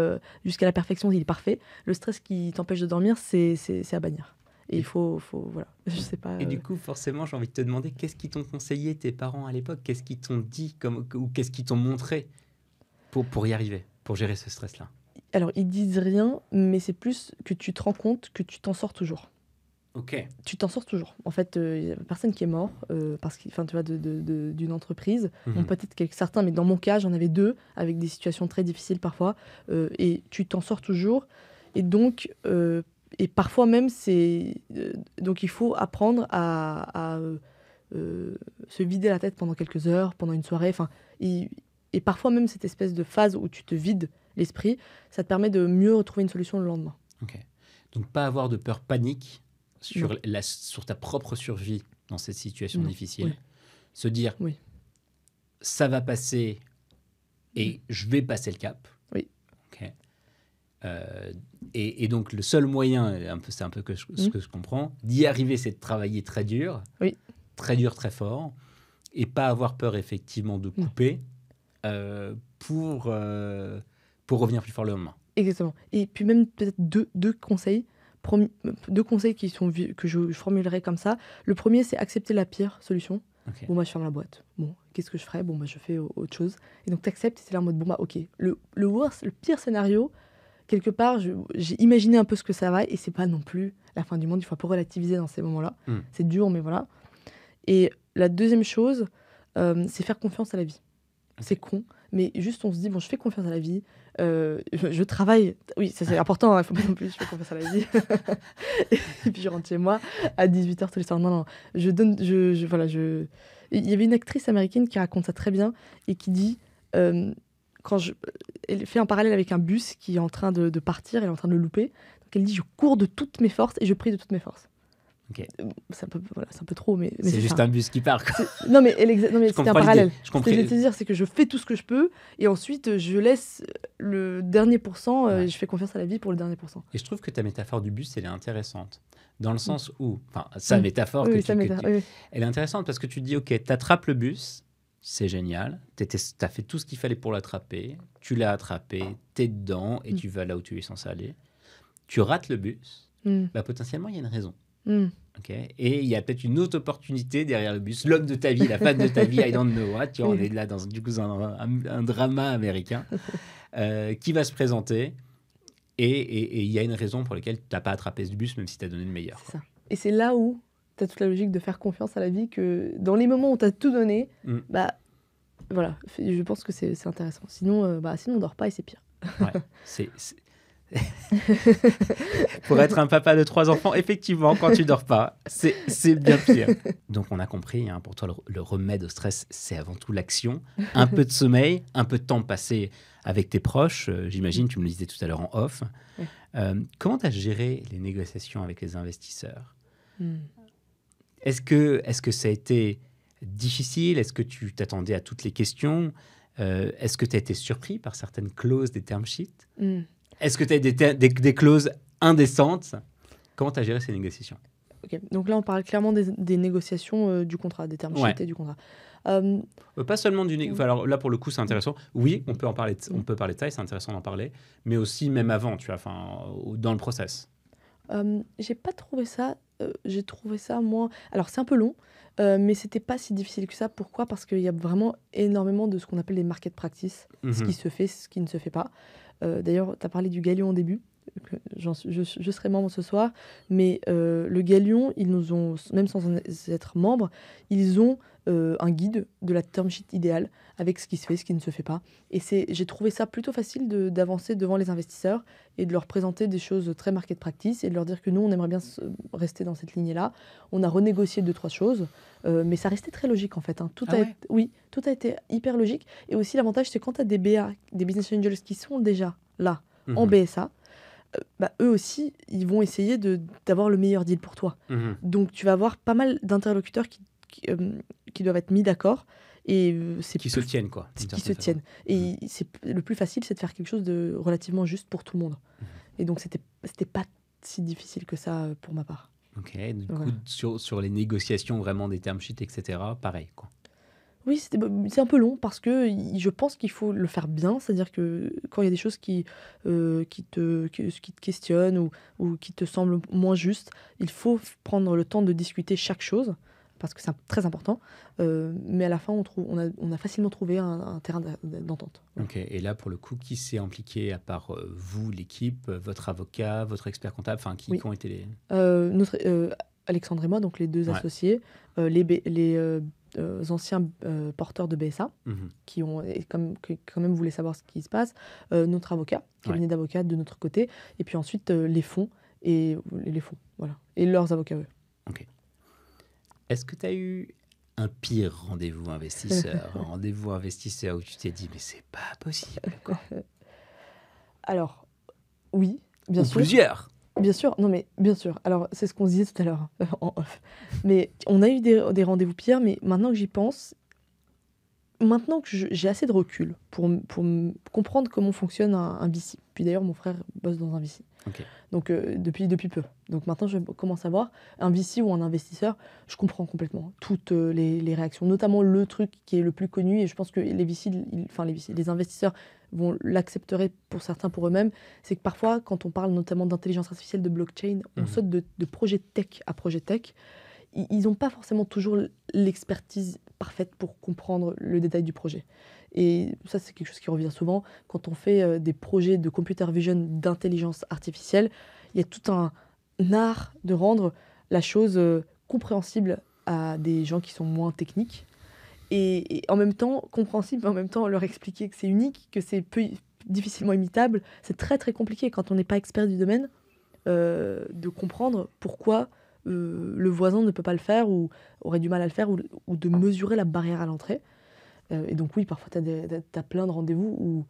jusqu'à la perfection, il est parfait. Le stress qui t'empêche de dormir, c'est à bannir. Et il faut voilà, je sais pas. Et du coup, forcément, j'ai envie de te demander, qu'est-ce qu'ils t'ont conseillé, tes parents, à l'époque ? Qu'est-ce qu'ils t'ont dit ou qu'est-ce qu'ils t'ont montré ? pour y arriver, pour gérer ce stress-là? Alors, ils disent rien, mais c'est plus que tu te rends compte que tu t'en sors toujours. Ok. Tu t'en sors toujours. En fait, il y a personne qui est mort parce que, enfin, tu vois, d'une entreprise. Bon, Mhm. peut-être certains, mais dans mon cas, j'en avais 2 avec des situations très difficiles parfois. Et tu t'en sors toujours. Et donc, et parfois même, donc il faut apprendre à se vider la tête pendant quelques heures, pendant une soirée. Enfin, et parfois même cette espèce de phase où tu te vides l'esprit, ça te permet de mieux retrouver une solution le lendemain. Ok. Donc, pas avoir de peur panique Non. sur ta propre survie dans cette situation Non. difficile. Oui. Se dire, Oui. ça va passer et je vais passer le cap. Oui. Ok. Et donc, le seul moyen, c'est un peu ce que je comprends, d'y arriver, c'est de travailler très dur, Oui. très dur, très fort, et pas avoir peur effectivement de couper pour revenir plus fort le lendemain. Exactement. Et puis même peut-être deux conseils. Deux conseils que je formulerai comme ça. Le premier, c'est accepter la pire solution. Ok. Bon, moi, je ferme la boîte. Bon, qu'est-ce que je ferais? Bon, bah, je fais autre chose. Et donc, tu acceptes et c'est là en mode, bon, bah, ok. Le pire scénario, quelque part, j'ai imaginé un peu ce que ça va et c'est pas non plus la fin du monde. Il faut un peu relativiser dans ces moments-là. C'est dur, mais voilà. Et la deuxième chose, c'est faire confiance à la vie. C'est con, mais juste on se dit, bon, je fais confiance à la vie, je travaille, oui, ça c'est important, il ne faut pas non plus, je fais confiance à la vie. Et puis je rentre chez moi à 18h tous les soirs. Non, non, voilà, Il y avait une actrice américaine qui raconte ça très bien et qui dit, elle fait un parallèle avec un bus qui est en train de partir, elle est en train de le louper. Donc elle dit, je cours de toutes mes forces et je prie de toutes mes forces. Okay. C'est un peu trop, mais c'est juste un bus qui part. Non, mais c'était un parallèle. Je comprends. Ce que je veux te dire, c'est que je fais tout ce que je peux et ensuite je laisse le dernier pourcent, je fais confiance à la vie pour le dernier pourcent. Et je trouve que ta métaphore du bus, elle est intéressante. Dans le sens où, enfin, sa métaphore, elle est intéressante parce que tu te dis, ok, tu attrapes le bus, c'est génial, tu as fait tout ce qu'il fallait pour l'attraper, tu l'as attrapé, tu es dedans et tu vas là où tu es censé aller. Tu rates le bus, bah, potentiellement, il y a une raison. Okay. Et il y a peut-être une autre opportunité derrière le bus. L'homme de ta vie, la femme de ta vie, I don't know what. Tu vois, on est là dans un drama américain qui va se présenter. Et il y a une raison pour laquelle tu n'as pas attrapé ce bus, même si tu as donné le meilleur. C'est ça. Et c'est là où tu as toute la logique de faire confiance à la vie, que dans les moments où tu as tout donné, bah, voilà, je pense que c'est intéressant. Sinon, on ne dort pas et c'est pire. Ouais, pour être un papa de 3 enfants, effectivement, quand tu dors pas, c'est bien pire. Donc on a compris, hein, pour toi, le remède au stress, c'est avant tout l'action. Un peu de sommeil, un peu de temps passé avec tes proches. J'imagine, tu me le disais tout à l'heure en off. Comment tu as géré les négociations avec les investisseurs? Est-ce que ça a été difficile? Est-ce que tu t'attendais à toutes les questions? Est-ce que tu as été surpris par certaines clauses des term sheets? Est-ce que tu as des clauses indécentes? Comment tu as géré ces négociations? Ok, donc là, on parle clairement des négociations du contrat, des term sheets et du contrat. Pas seulement du négociation. Alors là, pour le coup, c'est intéressant. Oui, on peut parler de ça et c'est intéressant d'en parler. Mais aussi, même avant, tu vois, dans le process. J'ai pas trouvé ça. J'ai trouvé ça moins. Alors, c'est un peu long, mais c'était pas si difficile que ça. Pourquoi? Parce qu'il y a vraiment énormément de ce qu'on appelle les market practices, ce qui se fait, ce qui ne se fait pas. D'ailleurs, tu as parlé du Galion au début. Je serai membre ce soir, mais le Galion, ils nous ont, même sans en être membre, ils ont un guide de la term sheet idéale avec ce qui se fait, ce qui ne se fait pas. Et j'ai trouvé ça plutôt facile d'avancer devant les investisseurs et de leur présenter des choses très market practice et de leur dire que nous, on aimerait bien rester dans cette lignée-là. On a renégocié 2-3 choses, mais ça restait très logique en fait. Hein. Tout a été hyper logique. Et aussi, l'avantage, c'est quand tu as des BA, des Business Angels qui sont déjà là, en BSA, eux aussi, ils vont essayer d'avoir le meilleur deal pour toi. Donc, tu vas avoir pas mal d'interlocuteurs qui doivent être mis d'accord. Et qui se tiennent, quoi. Qui se tiennent. Et le plus facile, c'est de faire quelque chose de relativement juste pour tout le monde. Et donc, c'était pas si difficile que ça pour ma part. Ok, du coup, sur les négociations vraiment des term sheets, etc., pareil, quoi. Oui, c'est un peu long parce que je pense qu'il faut le faire bien. C'est-à-dire que quand il y a des choses qui te questionnent ou qui te semblent moins justes, il faut prendre le temps de discuter chaque chose parce que c'est très important. Mais à la fin, on a facilement trouvé un terrain d'entente. Voilà. Ok, et là, pour le coup, qui s'est impliqué, à part vous, l'équipe, votre avocat, votre expert comptable, enfin, qui ont été les... Alexandre et moi, donc les deux Ouais. associés, les anciens porteurs de BSA, qui quand même voulaient savoir ce qui se passe, notre avocat, cabinet d'avocats de notre côté, et puis ensuite les fonds, voilà, et leurs avocats, eux. Ok. Est-ce que tu as eu un pire rendez-vous investisseur, un rendez-vous investisseur où tu t'es dit, mais c'est pas possible, quoi. Alors, oui, bien Ou sûr. plusieurs. Bien sûr, non mais bien sûr. Alors, c'est ce qu'on se disait tout à l'heure en off. Mais on a eu des rendez-vous pires, mais maintenant que j'y pense, maintenant que j'ai assez de recul pour comprendre comment fonctionne un VC. Puis d'ailleurs, mon frère bosse dans un VC. Ok. Donc, depuis peu. Donc maintenant, je commence à voir un VC ou un investisseur, je comprends complètement toutes les réactions, notamment le truc qui est le plus connu, et je pense que les VC, les investisseurs vont l'accepter pour certains, pour eux-mêmes, c'est que parfois, quand on parle notamment d'intelligence artificielle, de blockchain, on saute de projet tech à projet tech. Ils n'ont pas forcément toujours l'expertise parfaite pour comprendre le détail du projet. Et ça, c'est quelque chose qui revient souvent. Quand on fait des projets de computer vision, d'intelligence artificielle, il y a tout un art de rendre la chose compréhensible à des gens qui sont moins techniques. Et en même temps, compréhensible, mais en même temps, leur expliquer que c'est unique, que c'est difficilement imitable. C'est très, très compliqué quand on n'est pas expert du domaine de comprendre pourquoi le voisin ne peut pas le faire ou aurait du mal à le faire, ou de mesurer la barrière à l'entrée. Et donc oui, parfois t'as plein de rendez-vous où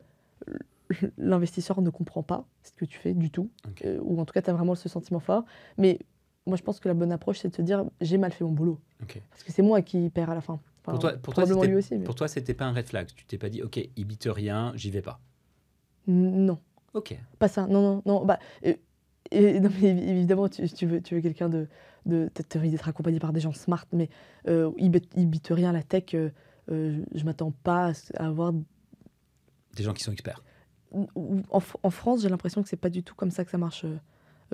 l'investisseur ne comprend pas ce que tu fais du tout, Okay. Ou en tout cas t'as vraiment ce sentiment fort. Mais moi je pense que la bonne approche, c'est de se dire j'ai mal fait mon boulot, parce que c'est moi qui perds à la fin. Enfin, probablement lui aussi. Mais... Pour toi, c'était pas un red flag. Tu t'es pas dit, ok, il bite rien, j'y vais pas. Non. Ok. Pas ça. Non. Bah, non, mais évidemment, tu veux quelqu'un t'as envie d'être accompagné par des gens smart, mais il bite rien à la tech. Je m'attends pas à avoir... Des gens qui sont experts. En France, j'ai l'impression que c'est pas du tout comme ça que ça marche.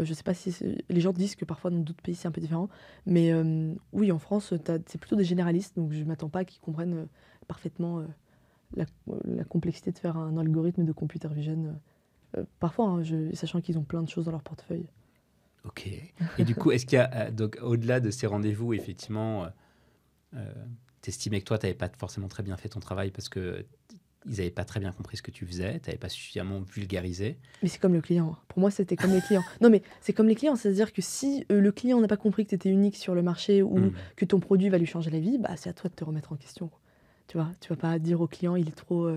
Je sais pas si les gens disent que parfois dans d'autres pays c'est un peu différent, mais oui, en France, c'est plutôt des généralistes, donc je m'attends pas qu'ils comprennent parfaitement la complexité de faire un algorithme de computer vision. Parfois, hein, sachant qu'ils ont plein de choses dans leur portefeuille. Ok. Et du coup, est-ce qu'il y a, donc, au-delà de ces rendez-vous, effectivement, t'estimais que toi, t'avais pas forcément très bien fait ton travail parce que ils n'avaient pas très bien compris ce que tu faisais, t'avais pas suffisamment vulgarisé. Mais c'est comme le client. Pour moi, c'était comme les clients. Non, mais c'est comme les clients. C'est-à-dire que si le client n'a pas compris que tu étais unique sur le marché ou que ton produit va lui changer la vie, bah, c'est à toi de te remettre en question. Tu vois, tu vas pas dire au client, il est trop...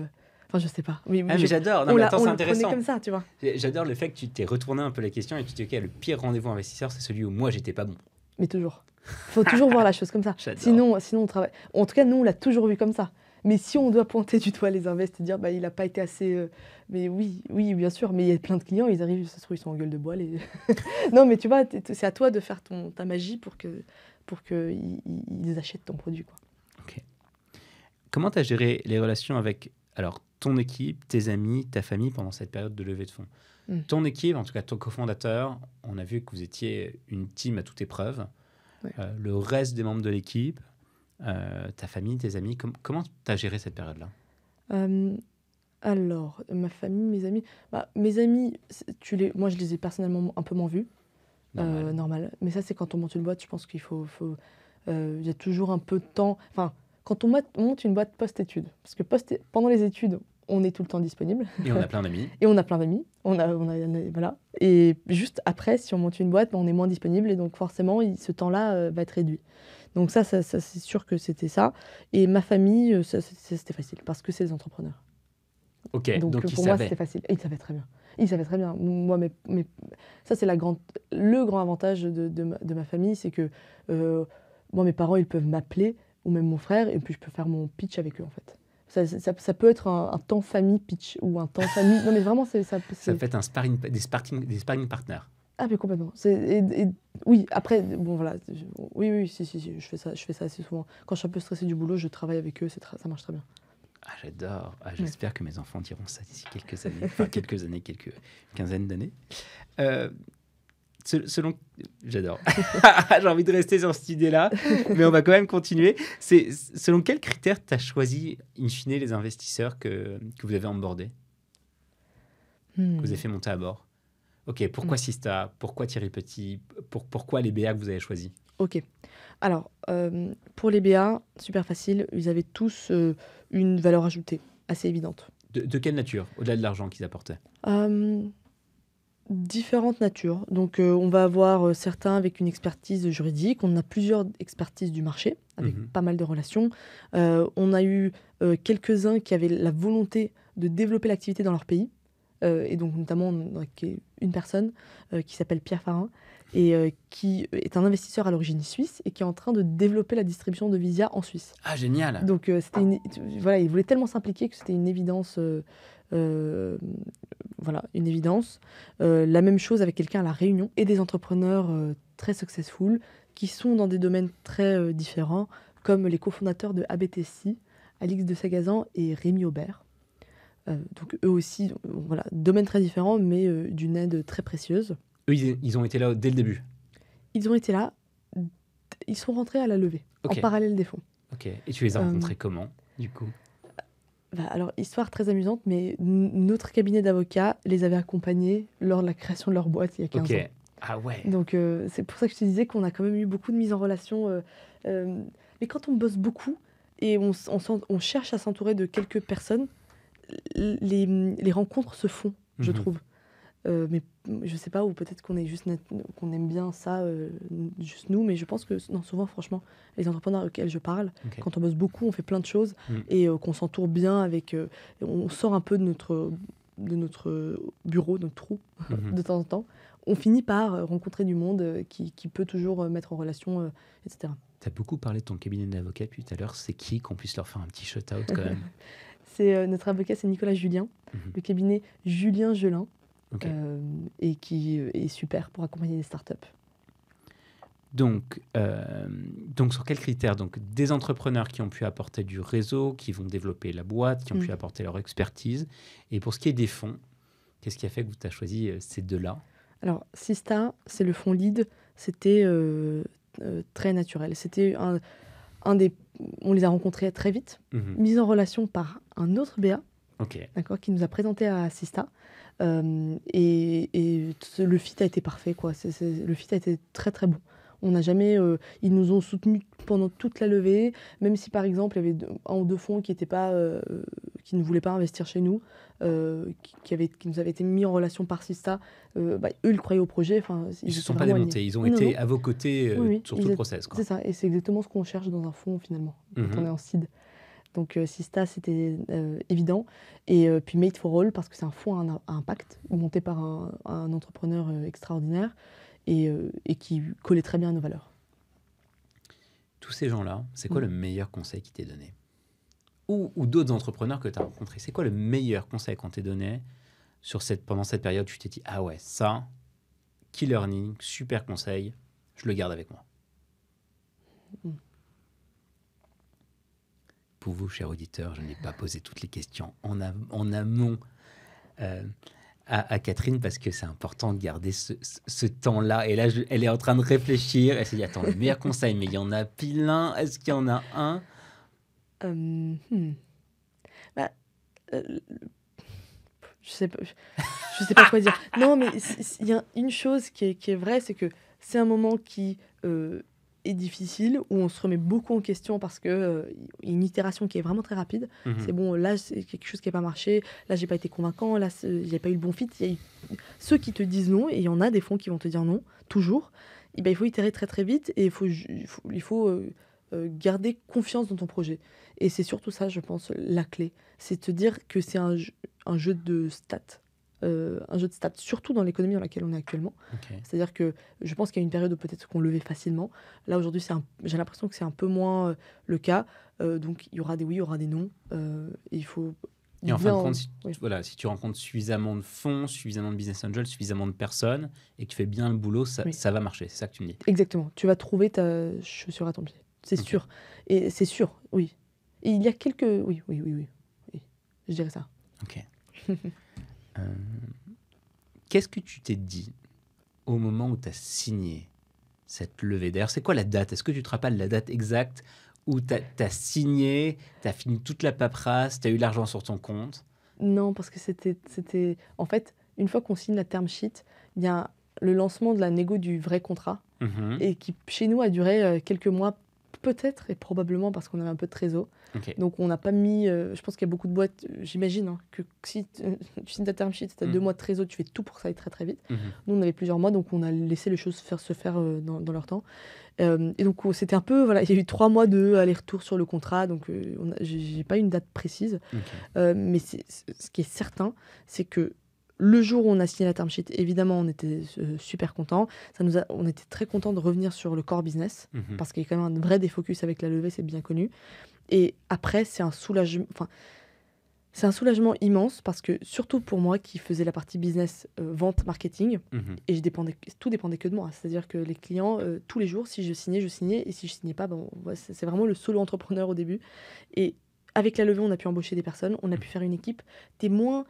Enfin, je sais pas. Mais j'adore. Non, mais attends, c'est intéressant. Comme ça, tu vois. J'adore le fait que tu t'es retourné un peu la question et que tu te dis, ok, le pire rendez-vous investisseur, c'est celui où moi, j'étais pas bon. Mais toujours. Faut toujours voir la chose comme ça. Sinon, on travaille... En tout cas, nous, on l'a toujours vu comme ça. Mais si on doit pointer du doigt les invests et dire bah, il n'a pas été assez... Mais oui, bien sûr. Mais il y a plein de clients, ils arrivent, ça se trouve, ils sont en gueule de bois. Non, mais tu vois, c'est à toi de faire ta magie pour qu'ils achètent ton produit, quoi. Ok. Comment tu as géré les relations avec ton équipe, tes amis, ta famille pendant cette période de levée de fonds? Ton équipe, en tout cas ton cofondateur, on a vu que vous étiez une team à toute épreuve. Ouais. Le reste des membres de l'équipe, ta famille, tes amis, comment tu as géré cette période-là? Alors, ma famille, mes amis... mes amis, moi, je les ai personnellement un peu moins vus. Normal. Mais ça, c'est quand on monte une boîte, je pense qu'il faut... y a toujours un peu de temps... Enfin, quand on monte une boîte post-études, parce que pendant les études, on est tout le temps disponible. Et on a plein d'amis. Voilà. Et juste après, si on monte une boîte, on est moins disponible. Et donc, forcément, ce temps-là va être réduit. Donc ça, c'est sûr que c'était ça. Et ma famille, c'était facile, parce que c'est des entrepreneurs. Ok, donc pour moi, c'était facile. Et ils savaient très bien. Moi, ça, c'est le grand avantage de ma famille, c'est que moi, mes parents, ils peuvent m'appeler, ou même mon frère, et puis je peux faire mon pitch avec eux, en fait. Ça peut être un temps famille pitch, ou un temps famille... Non, mais vraiment, ça peut être des sparring partners. Ah, mais complètement. Oui, après, bon, voilà. Oui, si, je fais ça assez souvent. Quand je suis un peu stressée du boulot, je travaille avec eux, ça marche très bien. Ah, j'adore. J'espère que mes enfants diront ça d'ici quelques années. Enfin, quelques quinzaines d'années. selon... J'adore. J'ai envie de rester sur cette idée-là, mais on va quand même continuer. Selon quels critères tu as choisi, in fine, les investisseurs que vous avez onboardés, que vous avez fait monter à bord? Ok, pourquoi Sista? Pourquoi Thierry Petit? Pourquoi les BA que vous avez choisis? Ok. Alors, pour les BA, super facile, ils avaient tous une valeur ajoutée assez évidente. De quelle nature, au-delà de l'argent qu'ils apportaient? Différentes natures. Donc, on va avoir certains avec une expertise juridique. On a plusieurs expertises du marché avec pas mal de relations. On a eu quelques-uns qui avaient la volonté de développer l'activité dans leur pays. Et donc, notamment, une personne qui s'appelle Pierre Farin et qui est un investisseur à l'origine suisse et qui est en train de développer la distribution de Visia en Suisse. Ah, génial! Donc, voilà, il voulait tellement s'impliquer que c'était une évidence. Voilà, une évidence. La même chose avec quelqu'un à La Réunion et des entrepreneurs très successful qui sont dans des domaines très différents, comme les cofondateurs de ABTC, Alix de Sagazan et Rémi Aubert. Donc eux aussi, voilà, domaines très différents, mais d'une aide très précieuse. Eux, ils ont été là dès le début. Ils ont été là, ils sont rentrés à la levée, en parallèle des fonds. Ok, et tu les as rencontrés comment, du coup? Alors, histoire très amusante, mais notre cabinet d'avocats les avait accompagnés lors de la création de leur boîte il y a 15 ans. Ah ouais. Donc, c'est pour ça que je te disais qu'on a quand même eu beaucoup de mise en relation. Mais quand on bosse beaucoup et on cherche à s'entourer de quelques personnes, les rencontres se font, je trouve. Mais je sais pas, ou peut-être qu'on est juste qu'on aime bien ça, juste nous, mais je pense que non, souvent, franchement, les entrepreneurs auxquels je parle, quand on bosse beaucoup, on fait plein de choses et qu'on s'entoure bien avec, on sort un peu de notre bureau, notre trou, de temps en temps, on finit par rencontrer du monde qui peut toujours mettre en relation, etc. Tu as beaucoup parlé de ton cabinet d'avocat depuis tout à l'heure. C'est qui, qu'on puisse leur faire un petit shout-out quand même? C'est notre avocat, c'est Nicolas Julien, le cabinet Julien Gelin. Et qui est super pour accompagner les startups. Donc sur quels critères? Donc, des entrepreneurs qui ont pu apporter du réseau, qui vont développer la boîte, qui ont pu apporter leur expertise. Et pour ce qui est des fonds, qu'est-ce qui a fait que tu as choisi ces deux-là? Alors, Sista, c'est le fonds lead. C'était très naturel. C'était un des... On les a rencontrés très vite, mis en relation par un autre BA, d'accord, qui nous a présenté à Sista. Et le fit a été parfait, quoi. Le fit a été très très bon. On n'a jamais, ils nous ont soutenus pendant toute la levée, même si par exemple il y avait un ou deux fonds qui ne voulaient pas investir chez nous, qui nous avaient été mis en relation par Sista. Eux, ils croyaient au projet. Ils ne se sont pas démontés, ils ont été à vos côtés sur tout le process. C'est ça, et c'est exactement ce qu'on cherche dans un fonds finalement, quand on est en seed. Donc Sista, c'était évident. Et puis Made for All, parce que c'est un fonds à impact, monté par un entrepreneur extraordinaire et qui collait très bien à nos valeurs. Tous ces gens-là, c'est quoi le meilleur conseil qui t'est donné? Ou d'autres entrepreneurs que tu as rencontrés, c'est quoi le meilleur conseil qu'on t'ait donné pendant cette période? Tu t'es dit, ah ouais, ça, key learning, super conseil, je le garde avec moi. Pour vous, chers auditeurs, je n'ai pas posé toutes les questions en amont à Catherine parce que c'est important de garder ce temps-là. Et là, elle est en train de réfléchir. Elle s'est dit, attends, le meilleur conseil, mais il y en a plein. Est-ce qu'il y en a un? Je sais pas quoi dire. Non, mais il y a une chose qui est vraie, c'est que c'est un moment qui est difficile, où on se remet beaucoup en question parce que une itération qui est vraiment très rapide. C'est bon, là, c'est quelque chose qui n'a pas marché, là, j'ai pas été convaincant, là, j'ai pas eu le bon fit. Il y a eu ceux qui te disent non, et il y en a des fonds qui vont te dire non, toujours. Et il faut itérer très très vite, et il faut garder confiance dans ton projet. Et c'est surtout ça, je pense, la clé. C'est de te dire que c'est un jeu de stats. Un jeu de stats, surtout dans l'économie dans laquelle on est actuellement. C'est-à-dire que je pense qu'il y a une période où peut-être qu'on levait facilement. Là, aujourd'hui, j'ai l'impression que c'est un peu moins le cas. Donc, il y aura des oui, il y aura des non. Il faut... Et en fin de compte, si tu rencontres suffisamment de fonds, suffisamment de business angels, suffisamment de personnes, et que tu fais bien le boulot, ça va marcher. C'est ça que tu me dis. Exactement. Tu vas trouver ta chaussure à ton pied. C'est sûr. Et c'est sûr, oui. Et il y a quelques... Oui. Je dirais ça. Ok. Qu'est-ce que tu t'es dit au moment où tu as signé cette levée d'air? C'est quoi la date? Est-ce que tu te rappelles la date exacte où tu as signé, tu as fini toute la paperasse, tu as eu l'argent sur ton compte? Non, parce que c'était en fait, une fois qu'on signe la term sheet, il y a le lancement de la négo du vrai contrat Mhm. et qui, chez nous, a duré, quelques mois, peut-être et probablement parce qu'on avait un peu de trésor. Ok. Donc on n'a pas mis, je pense qu'il y a beaucoup de boîtes, j'imagine, hein, que si tu signes ta term sheet, tu as 2 mois de trésor, tu fais tout pour que ça aille très, très vite. Mhm. Nous, on avait plusieurs mois, donc on a laissé les choses se faire, dans leur temps. Et donc c'était un peu, voilà, il y a eu 3 mois de aller-retour sur le contrat, donc j'ai pas une date précise. Ok. Mais ce qui est certain, c'est que le jour où on a signé la term sheet, évidemment, on était super contents. On était très contents de revenir sur le core business, Mhm. parce qu'il y a quand même un vrai défocus avec la levée, c'est bien connu. Et après, c'est un soulagement, enfin, c'est un soulagement immense, parce que surtout pour moi qui faisais la partie business, vente, marketing, Mhm. et tout dépendait que de moi. C'est-à-dire que les clients, tous les jours, si je signais, je signais, et si je signais pas, ben, ouais, c'est vraiment le solo entrepreneur au début. Et avec la levée, on a pu embaucher des personnes, on a pu faire une équipe. T'es moins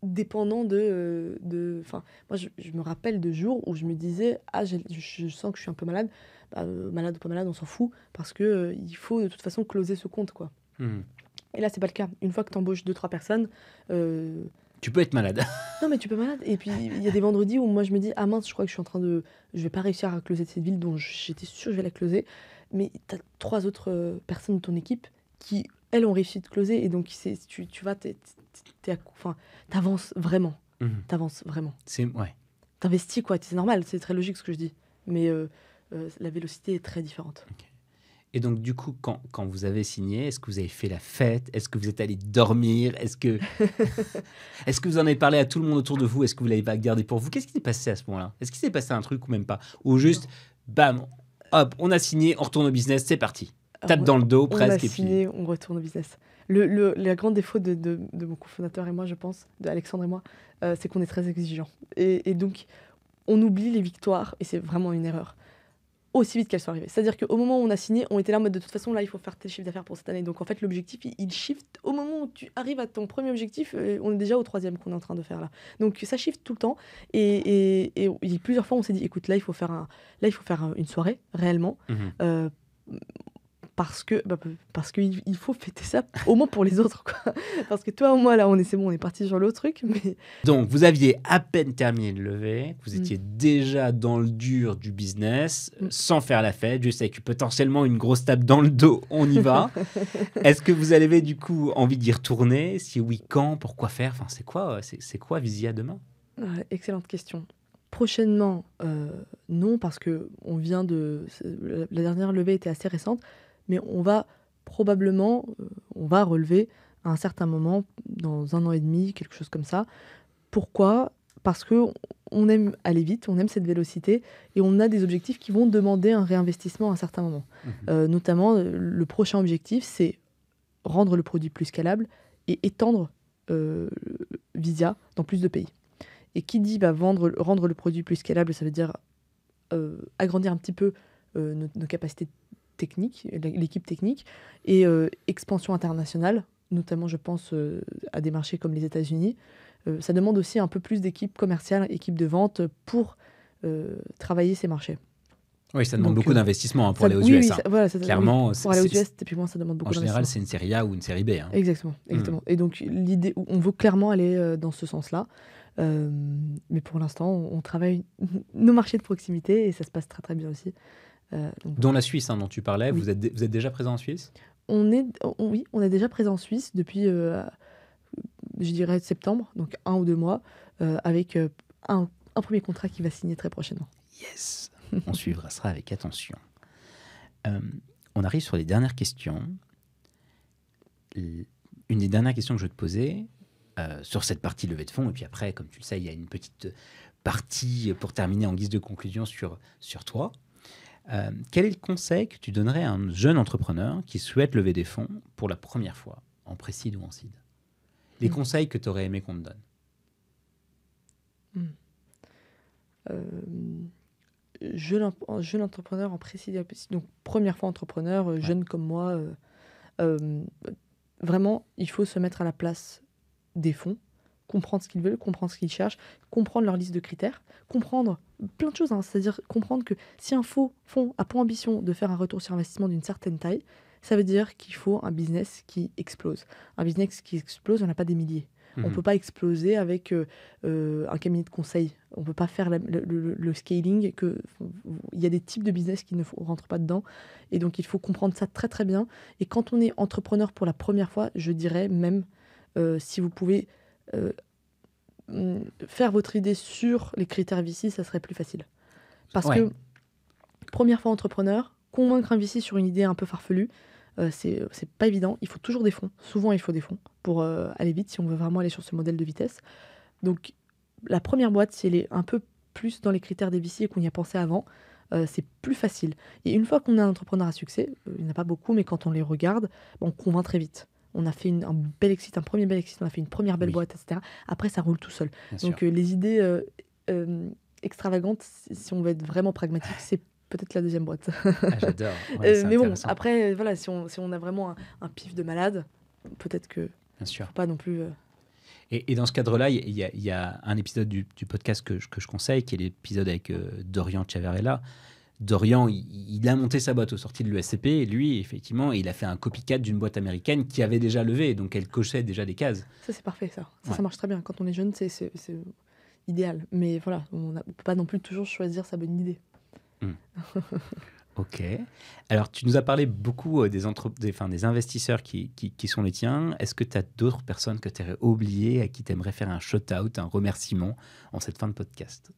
dépendant enfin, moi, je me rappelle de jours où je me disais, ah, je sens que je suis un peu malade. Bah, malade ou pas malade, on s'en fout, parce que il faut de toute façon closer ce compte, quoi. Mhm. Et là, c'est pas le cas. Une fois que tu embauches 2-3 personnes, euh, Tu peux être malade. non, mais tu peux malade. Et puis, il y a des vendredis où moi, je me dis, ah mince, je crois que je suis en train de. Je vais pas réussir à closer cette ville dont j'étais sûre que je vais la closer. Mais tu as 3 autres personnes de ton équipe qui, elles, ont réussi de closer. Et donc, tu vas, enfin, t'avances vraiment. Mhm. T'avances vraiment. Ouais. T'investis, quoi. C'est normal, c'est très logique ce que je dis. Mais la vélocité est très différente. Ok. Et donc, du coup, quand vous avez signé, est-ce que vous avez fait la fête? Est-ce que vous êtes allé dormir? Est-ce que vous en avez parlé à tout le monde autour de vous? Est-ce que vous l'avez pas gardé pour vous? Qu'est-ce qui s'est passé à ce moment-là? Est-ce qu'il s'est passé un truc ou même pas? Ou juste, bam, hop, on a signé, on retourne au business, c'est parti. Tape Alors, dans le dos on a presque et puis... signé, on retourne au business. Le grand défaut de mon cofondateur et moi, je pense, de Alexandre et moi, c'est qu'on est très exigeants. Et donc, on oublie les victoires, et c'est vraiment une erreur, aussi vite qu'elles sont arrivées. C'est-à-dire qu'au moment où on a signé, on était là en mode de toute façon, là, il faut faire tel chiffre d'affaires pour cette année. Donc en fait, l'objectif, il shift. Au moment où tu arrives à ton premier objectif, on est déjà au 3e qu'on est en train de faire là. Donc ça shift tout le temps. Et il y a plusieurs fois, on s'est dit, écoute, là, il faut faire une soirée, réellement. Mhm. Euh, parce qu'il faut fêter ça au moins pour les autres, quoi. Parce que toi, moi, là, c'est bon, on est parti sur l'autre truc, mais Donc, vous aviez à peine terminé de lever, vous Mm. étiez déjà dans le dur du business, Mm. sans faire la fête, juste avec potentiellement une grosse tape dans le dos, on y va. Est-ce que vous avez du coup envie d'y retourner? Si oui, quand? Pourquoi faire? Enfin, c'est quoi Visia demain? excellente question. Prochainement, non, parce que la dernière levée était assez récente, mais on va probablement, on va relever à un certain moment, dans 1 an et demi, quelque chose comme ça. Pourquoi? Parce que on aime aller vite, on aime cette vélocité, et on a des objectifs qui vont demander un réinvestissement à un certain moment. Notamment, le prochain objectif, c'est rendre le produit plus scalable et étendre euh, Visia dans plus de pays. Et qui dit rendre le produit plus scalable, ça veut dire agrandir un petit peu nos capacités techniques, l'équipe technique, et expansion internationale, notamment je pense à des marchés comme les États-Unis. Ça demande aussi un peu plus d'équipe commerciale, équipe de vente pour travailler ces marchés. Oui, ça demande Donc, beaucoup d'investissement pour ça- aller aux oui, US. oui, hein. voilà, Clairement, pour aller aux US, typiquement, ça demande en beaucoup général, d'investissement. c'est une série A ou une série B. hein. Exactement, exactement. Et donc l'idée, on veut clairement aller dans ce sens-là. Mais pour l'instant, on travaille nos marchés de proximité et ça se passe très très bien aussi. Donc, Dont la Suisse, hein, dont tu parlais. Oui. Vous êtes déjà présent en Suisse? oui, on est déjà présent en Suisse depuis, je dirais, septembre, donc 1 ou 2 mois, avec un premier contrat qui va signer très prochainement. Yes. On suivra ça avec attention. On arrive sur les dernières questions. Une des dernières questions que je vais te poser sur cette partie levée de fonds, et puis après, comme tu le sais, il y a une petite partie pour terminer en guise de conclusion sur toi. Quel est le conseil que tu donnerais à un jeune entrepreneur qui souhaite lever des fonds pour la première fois, en pré-seed ou en seed? Les conseils que tu aurais aimé qu'on te donne. Jeune entrepreneur en pré-seed, donc première fois entrepreneur, jeune comme moi, vraiment, il faut se mettre à la place des fonds, comprendre ce qu'ils veulent, comprendre ce qu'ils cherchent, comprendre leur liste de critères, comprendre plein de choses, hein. C'est-à-dire comprendre que si un fonds a pour ambition de faire un retour sur investissement d'une certaine taille, ça veut dire qu'il faut un business qui explose. Un business qui explose, il n'y en a pas des milliers. On ne peut pas exploser avec un cabinet de conseil. On ne peut pas faire le scaling. Il y a des types de business qui ne rentrent pas dedans. Et donc, il faut comprendre ça très, très bien. Et quand on est entrepreneur pour la première fois, je dirais même, si vous pouvez faire votre idée sur les critères VC, ça serait plus facile. Parce que, première fois entrepreneur, convaincre un VC sur une idée un peu farfelue, c'est pas évident. Il faut toujours des fonds. Souvent, il faut des fonds pour aller vite si on veut vraiment aller sur ce modèle de vitesse. Donc, la première boîte, si elle est un peu plus dans les critères des VC et qu'on y a pensé avant, c'est plus facile. Et une fois qu'on a un entrepreneur à succès, il n'y en a pas beaucoup, mais quand on les regarde, on convainc très vite. On a fait un premier bel exit, on a fait une première belle boîte, etc. Après, ça roule tout seul. Donc, les idées extravagantes, si on veut être vraiment pragmatique, c'est peut-être la deuxième boîte. J'adore. Mais bon, après, voilà, si on a vraiment un pif de malade, peut-être que bien sûr. Faut pas non plus. Et dans ce cadre-là, il y a un épisode du podcast que je conseille, qui est l'épisode avec Dorian Chavarella. Dorian, il a monté sa boîte aux sorties de l'ESCP, et lui, effectivement, il a fait un copycat d'une boîte américaine qui avait déjà levé, donc elle cochait déjà des cases. Ça, c'est parfait, ça. Ça marche très bien. Quand on est jeune, c'est idéal. Mais voilà, on ne peut pas non plus toujours choisir sa bonne idée. Ok. Alors, tu nous as parlé beaucoup des investisseurs qui sont les tiens. Est-ce que tu as d'autres personnes que tu aurais oubliées, à qui tu aimerais faire un shout-out, un remerciement en cette fin de podcast?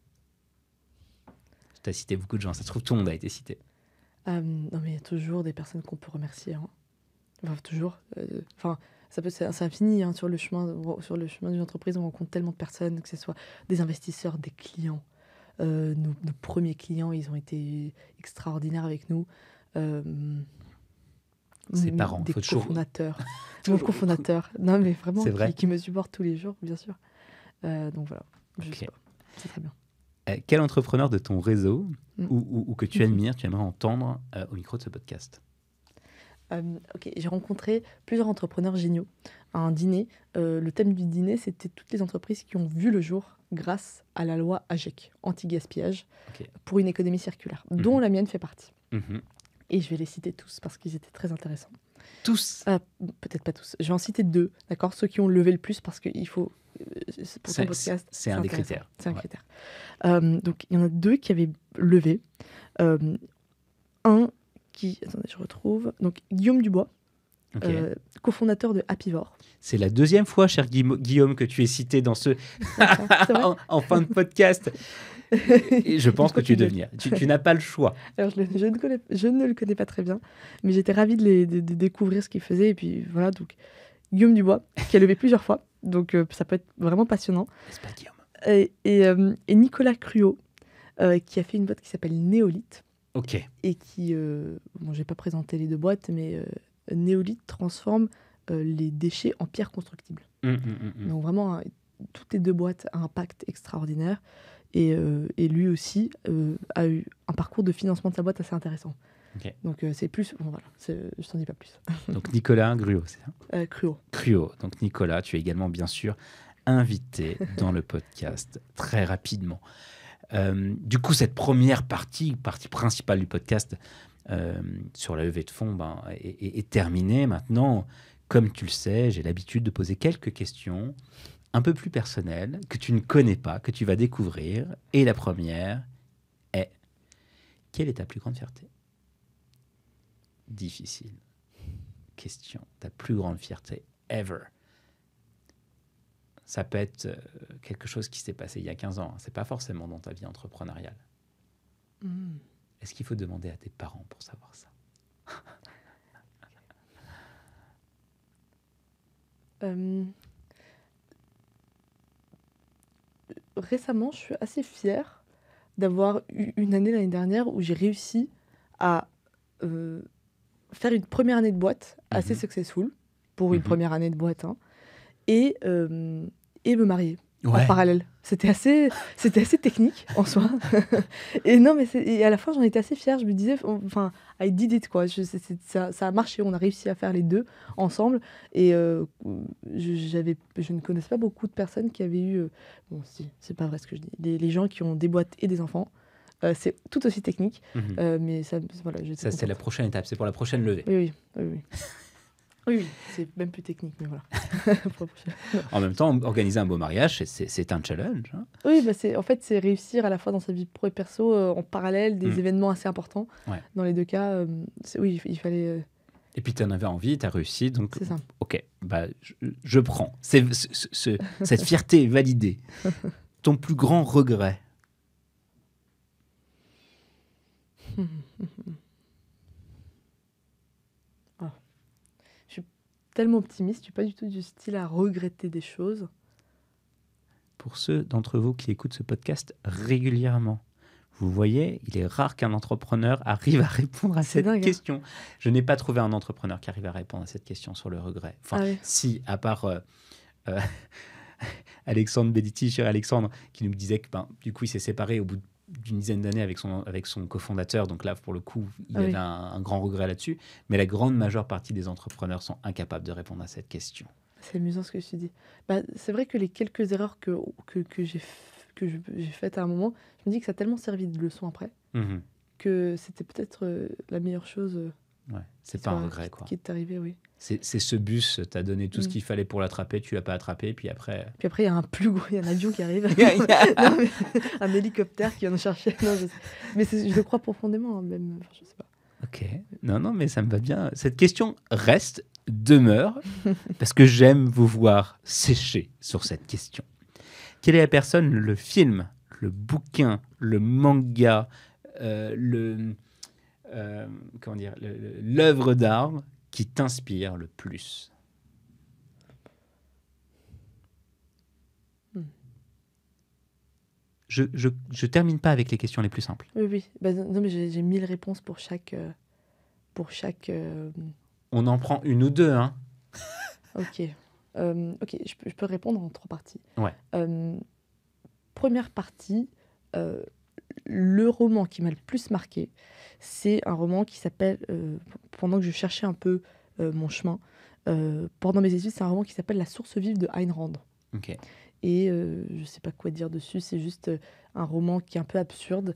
Tu as cité beaucoup de gens. Ça se trouve, tout le monde a été cité. Non, mais il y a toujours des personnes qu'on peut remercier. Hein. Enfin, toujours. C'est infini. Hein, sur le chemin d'une entreprise, on rencontre tellement de personnes, que ce soit des investisseurs, des clients. Nos premiers clients, ils ont été extraordinaires avec nous. Ses parents, des cofondateurs. Mon cofondateur. Non, mais vraiment, qui me supporte tous les jours, bien sûr. Donc voilà, c'est très bien. Quel entrepreneur de ton réseau ou que tu admires, tu aimerais entendre au micro de ce podcast? J'ai rencontré plusieurs entrepreneurs géniaux à un dîner. Le thème du dîner, c'était toutes les entreprises qui ont vu le jour grâce à la loi AGEC, anti-gaspillage, pour une économie circulaire, dont la mienne fait partie. Et je vais les citer tous parce qu'ils étaient très intéressants. Tous? Peut-être pas tous. Je vais en citer 2, d'accord? Ceux qui ont levé le plus, parce qu'il faut... Pour ton podcast, c'est un des critères. C'est un critère. Donc, il y en a 2 qui avaient levé. Un qui... Attendez, je retrouve. Donc, Guillaume Dubois, cofondateur de Happyvore. C'est la deuxième fois, cher Guillaume, que tu es cité dans ce... en fin de podcast. Et je pense que tu es venir. Tu n'as pas le choix. Alors, je ne le connais pas très bien, mais j'étais ravie de découvrir ce qu'il faisait. Et puis, voilà, donc, Guillaume Dubois, qui a levé plusieurs fois. Donc, ça peut être vraiment passionnant. N'est-ce pas, Guillaume? Et Nicolas Cruau, qui a fait une boîte qui s'appelle Néolith. Ok. Et qui... je n'ai pas présenté les 2 boîtes, mais Néolith transforme les déchets en pierres constructibles. Donc, vraiment, toutes les 2 boîtes ont un impact extraordinaire. Et lui aussi a eu un parcours de financement de sa boîte assez intéressant. Donc, c'est plus... Bon, voilà, je t'en dis pas plus. Donc, Nicolas Cruau, c'est ça? Cruau. Donc, Nicolas, tu es également, bien sûr, invité dans le podcast très rapidement. Du coup, cette première partie principale du podcast sur la levée de fonds est terminée. Maintenant, comme tu le sais, j'ai l'habitude de poser quelques questions un peu plus personnelles que tu ne connais pas, que tu vas découvrir. Et la première est: quelle est ta plus grande fierté? Difficile question. Ta plus grande fierté ever. Ça peut être quelque chose qui s'est passé il y a 15 ans. C'est pas forcément dans ta vie entrepreneuriale. Est-ce qu'il faut demander à tes parents pour savoir ça? Récemment, je suis assez fière d'avoir eu une année l'année dernière où j'ai réussi à faire une première année de boîte assez successful pour une première année de boîte, hein, et me marier. en parallèle. C'était assez technique en soi. Et non, mais et à la fois, j'en étais assez fière. Je me disais, enfin, I did it, quoi. Ça a marché. On a réussi à faire les deux ensemble. Et je ne connaissais pas beaucoup de personnes qui avaient eu. Bon, si, c'est pas vrai ce que je dis. Les gens qui ont des boîtes et des enfants. C'est tout aussi technique. Mais ça, voilà, ça, c'est la prochaine étape. C'est pour la prochaine levée. Oui. Oui, c'est même plus technique, mais voilà. En même temps, organiser un beau mariage, c'est un challenge. Hein. Oui, en fait, c'est réussir à la fois dans sa vie pro et perso, en parallèle, des événements assez importants. Ouais. Dans les deux cas, oui, il fallait... Et puis, tu en avais envie, tu as réussi. Donc, c'est ça. OK, bah, je prends. Cette fierté est validée. Ton plus grand regret? Tellement optimiste, je suis pas du tout du style à regretter des choses. Pour ceux d'entre vous qui écoutent ce podcast régulièrement, vous voyez, il est rare qu'un entrepreneur arrive à répondre à cette question. Je n'ai pas trouvé un entrepreneur qui arrive à répondre à cette question sur le regret. Enfin, si, à part Alexandre Bellitti, cher Alexandre, qui nous disait que du coup, il s'est séparé au bout d'une dizaine d'années avec son cofondateur. Donc là, pour le coup, il avait un grand regret là-dessus. Mais la grande majeure partie des entrepreneurs sont incapables de répondre à cette question. C'est amusant ce que tu dis. C'est vrai que les quelques erreurs que j'ai faites à un moment, je me dis que ça a tellement servi de leçon après que c'était peut-être la meilleure chose. C'est pas un regret, quoi. Qui est arrivé, oui. C'est ce bus, t'as donné tout ce qu'il fallait pour l'attraper, tu l'as pas attrapé, puis après... Puis après, il y a un avion qui arrive, un hélicoptère qui vient nous chercher. Non, mais je le crois profondément, même. Enfin, je sais pas. Ok, non, mais ça me va bien. Cette question demeure, parce que j'aime vous voir sécher sur cette question. Quelle est la personne, le film, le bouquin, le manga, l'œuvre d'art qui t'inspire le plus? Je termine pas avec les questions les plus simples. Oui. Non, mais j'ai 1000 réponses pour chaque. On en prend une ou deux, hein. Ok. Je peux répondre en 3 parties. Ouais. Première partie, le roman qui m'a le plus marqué, c'est un roman qui s'appelle, pendant que je cherchais un peu mon chemin, pendant mes études, c'est un roman qui s'appelle La source vive de Ayn Rand. Ok. Et je ne sais pas quoi dire dessus, c'est juste un roman qui est un peu absurde,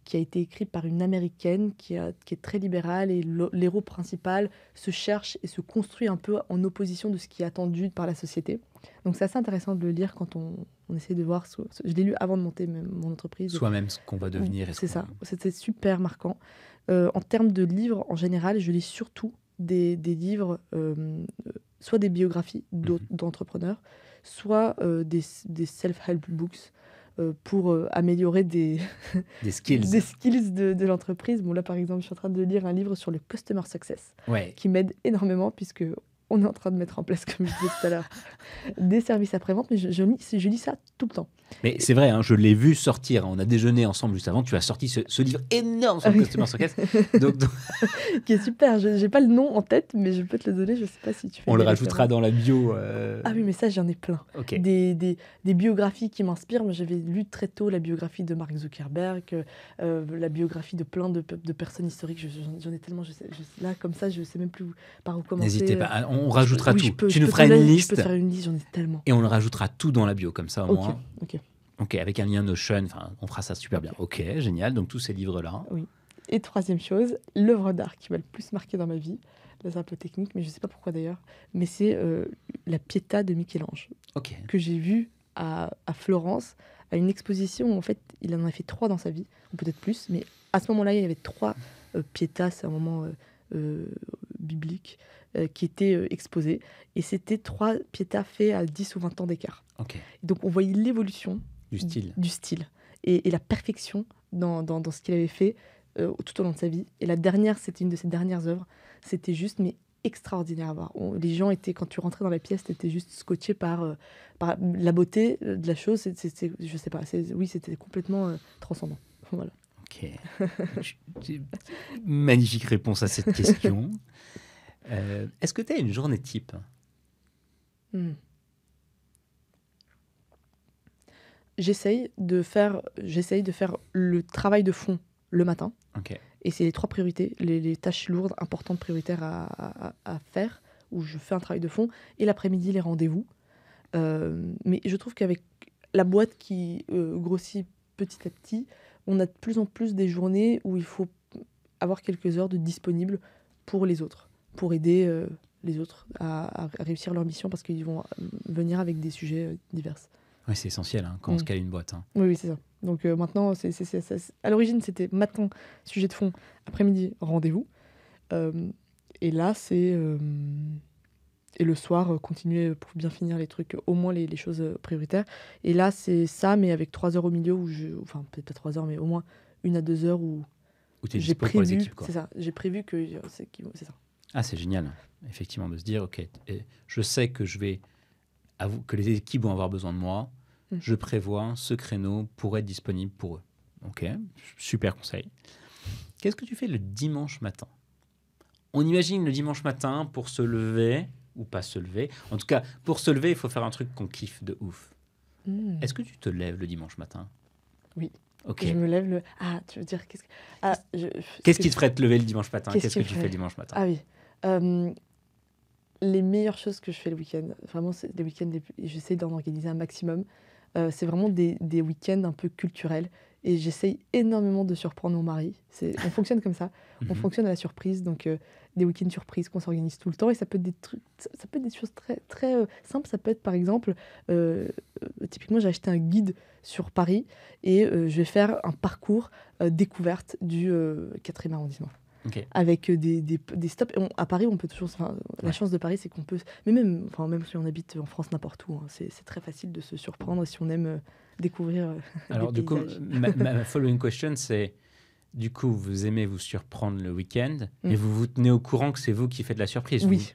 qui a été écrit par une Américaine qui est très libérale, et l'héros principal se cherche et se construit un peu en opposition de ce qui est attendu par la société. Donc c'est assez intéressant de le lire quand on essaie de voir... Je l'ai lu avant de monter mon entreprise. Soi-même ce qu'on va devenir. C'est ça, c'était super marquant. En termes de livres, en général, je lis surtout des livres, soit des biographies d'entrepreneurs, soit des self-help books pour améliorer des skills, des skills de l'entreprise. Bon, là, par exemple, je suis en train de lire un livre sur le customer success qui m'aide énormément puisque on est en train de mettre en place, comme je disais tout à l'heure, des services après-vente, mais je lis ça tout le temps. Mais c'est vrai, hein, je l'ai vu sortir. On a déjeuné ensemble juste avant. Tu as sorti ce livre énorme sur le Customer Success. Donc... qui est super. Je n'ai pas le nom en tête, mais je peux te le donner. Je ne sais pas si tu fais. On le rajoutera dans la bio. Ah oui, mais ça, j'en ai plein. Okay. Des biographies qui m'inspirent. J'avais lu très tôt la biographie de Mark Zuckerberg, la biographie de plein de personnes historiques. J'en ai tellement. Là, comme ça, je ne sais même plus par où commencer. N'hésitez pas. On rajoutera tout. Tu nous feras une liste. Je peux faire une liste, j'en ai tellement. Et on le rajoutera tout dans la bio, comme ça, au moins. Ok, avec un lien Notion, on fera ça super bien. Ok, génial, donc tous ces livres-là. Oui. Et troisième chose, l'œuvre d'art qui m'a le plus marqué dans ma vie, là c'est un peu technique, mais je ne sais pas pourquoi d'ailleurs, mais c'est la Pietà de Michel-Ange, que j'ai vue à Florence, à une exposition où en fait il en a fait 3 dans sa vie, ou peut-être plus, mais à ce moment-là il y avait 3 Pietà, c'est un moment biblique, qui étaient exposés, et c'était 3 Pietà faits à 10 ou 20 ans d'écart. Donc on voyait l'évolution du style et la perfection dans ce qu'il avait fait tout au long de sa vie. Et la dernière, c'était une de ses dernières œuvres. C'était juste, mais extraordinaire à voir. Les gens étaient, quand tu rentrais dans la pièce, t'étais juste scotché par la beauté de la chose. Je sais pas, c'était complètement transcendant. Voilà. Ok. Magnifique réponse à cette question. Est-ce que tu as une journée type? j'essaye de faire le travail de fond le matin. Ok. Et c'est les 3 priorités, les tâches lourdes, importantes, prioritaires à faire, où je fais un travail de fond. Et l'après-midi, les rendez-vous. Mais je trouve qu'avec la boîte qui grossit petit à petit, on a de plus en plus des journées où il faut avoir quelques heures de disponibles pour les autres, pour aider les autres à réussir leur mission, parce qu'ils vont venir avec des sujets divers. Oui, c'est essentiel quand on se cale une boîte. Hein. Oui, c'est ça. Donc maintenant, à l'origine, c'était matin, sujet de fond, après-midi, rendez-vous. Et là, c'est... et le soir, continuer pour bien finir les trucs, au moins les choses prioritaires. Et là, c'est ça, mais avec 3 heures au milieu, enfin, peut-être pas 3 heures, mais au moins 1 à 2 heures où tu es j'ai dispo pour les équipes. C'est ça, j'ai prévu que c'est ça. Ah, c'est génial, effectivement, de se dire, ok, je sais que que les équipes vont avoir besoin de moi, je prévois ce créneau pour être disponible pour eux. Ok, super conseil. Qu'est-ce que tu fais le dimanche matin ? On imagine le dimanche matin pour se lever, ou pas se lever. En tout cas, pour se lever, il faut faire un truc qu'on kiffe de ouf. Est-ce que tu te lèves le dimanche matin ? Oui. Ok. Je me lève tu veux dire, qu'est-ce qui te ferait te lever le dimanche matin ? Qu'est-ce que tu fais le dimanche matin ? Ah oui. Les meilleures choses que je fais le week-end, vraiment, c'est des week-ends, j'essaie d'en organiser un maximum. C'est vraiment des week-ends un peu culturels. Et j'essaye énormément de surprendre mon mari. On fonctionne comme ça. On fonctionne à la surprise. Donc, des week-ends surprises qu'on s'organise tout le temps. Et ça peut être des trucs, ça peut être des choses très, très simples. Ça peut être, par exemple, typiquement, j'ai acheté un guide sur Paris. Et je vais faire un parcours découverte du 4e arrondissement. Okay. Avec des stops. À Paris, on peut toujours... La chance de Paris, c'est qu'on peut... Mais même si on habite en France, n'importe où, c'est très facile de se surprendre si on aime découvrir Alors, des du coup, paysages. ma following question, c'est... Du coup, vous aimez vous surprendre le week-end, mais vous vous tenez au courant que c'est vous qui faites la surprise. Oui.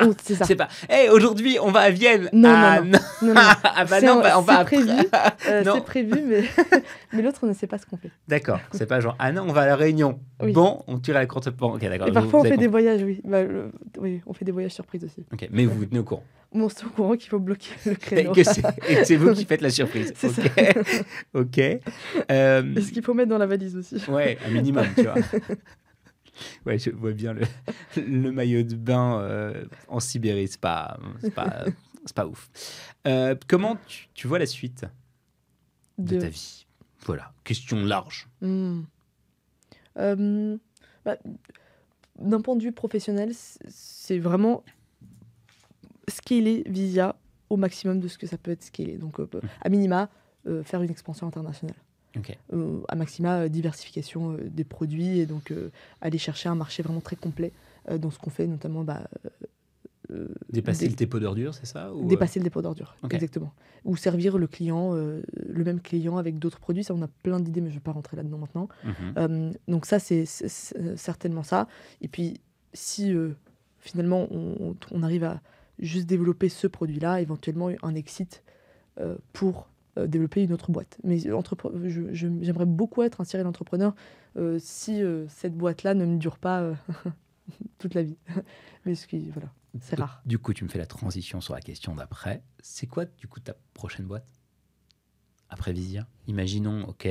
Oh, c'est ça. C'est pas, hey, aujourd'hui, on va à Vienne. Non. Ah bah non, on va prévu. Non. C'est prévu, mais l'autre, on ne sait pas ce qu'on fait. D'accord. C'est pas genre, ah non, on va à la Réunion. Oui. Bon, on tire à la courte pan. Ok, d'accord. Et parfois, on fait des voyages, oui. Oui, on fait des voyages surprises aussi. Ok, mais vous vous tenez au courant. On se tient au courant qu'il faut bloquer le créneau. Et c'est vous qui faites la surprise. C'est ça. Ok. Et ce qu'il faut mettre dans la valise aussi. Ouais, un minimum, tu vois. Ouais, je vois bien le maillot de bain en Sibérie. C'est pas ouf. Comment tu vois la suite de ta vie ? Voilà, question large. D'un point de vue professionnel, c'est vraiment scaler Visia au maximum de ce que ça peut être scalé. Donc, à minima, faire une expansion internationale. Okay. À maxima, diversification des produits et donc aller chercher un marché vraiment très complet dans ce qu'on fait, notamment... dépasser le dépôt d'ordures, c'est ça ou... Dépasser le dépôt d'ordures, okay. Exactement. Ou servir le client, le même client avec d'autres produits. Ça, on a plein d'idées, mais je ne vais pas rentrer là-dedans maintenant. Donc ça, c'est certainement ça. Et puis, si finalement, on arrive à juste développer ce produit-là, éventuellement un exit pour développer une autre boîte. Mais j'aimerais beaucoup être un serial entrepreneur si cette boîte-là ne me dure pas toute la vie. Mais voilà, c'est rare. Du coup, tu me fais la transition sur la question d'après. C'est quoi, du coup, ta prochaine boîte après Visia ? Imaginons, ok,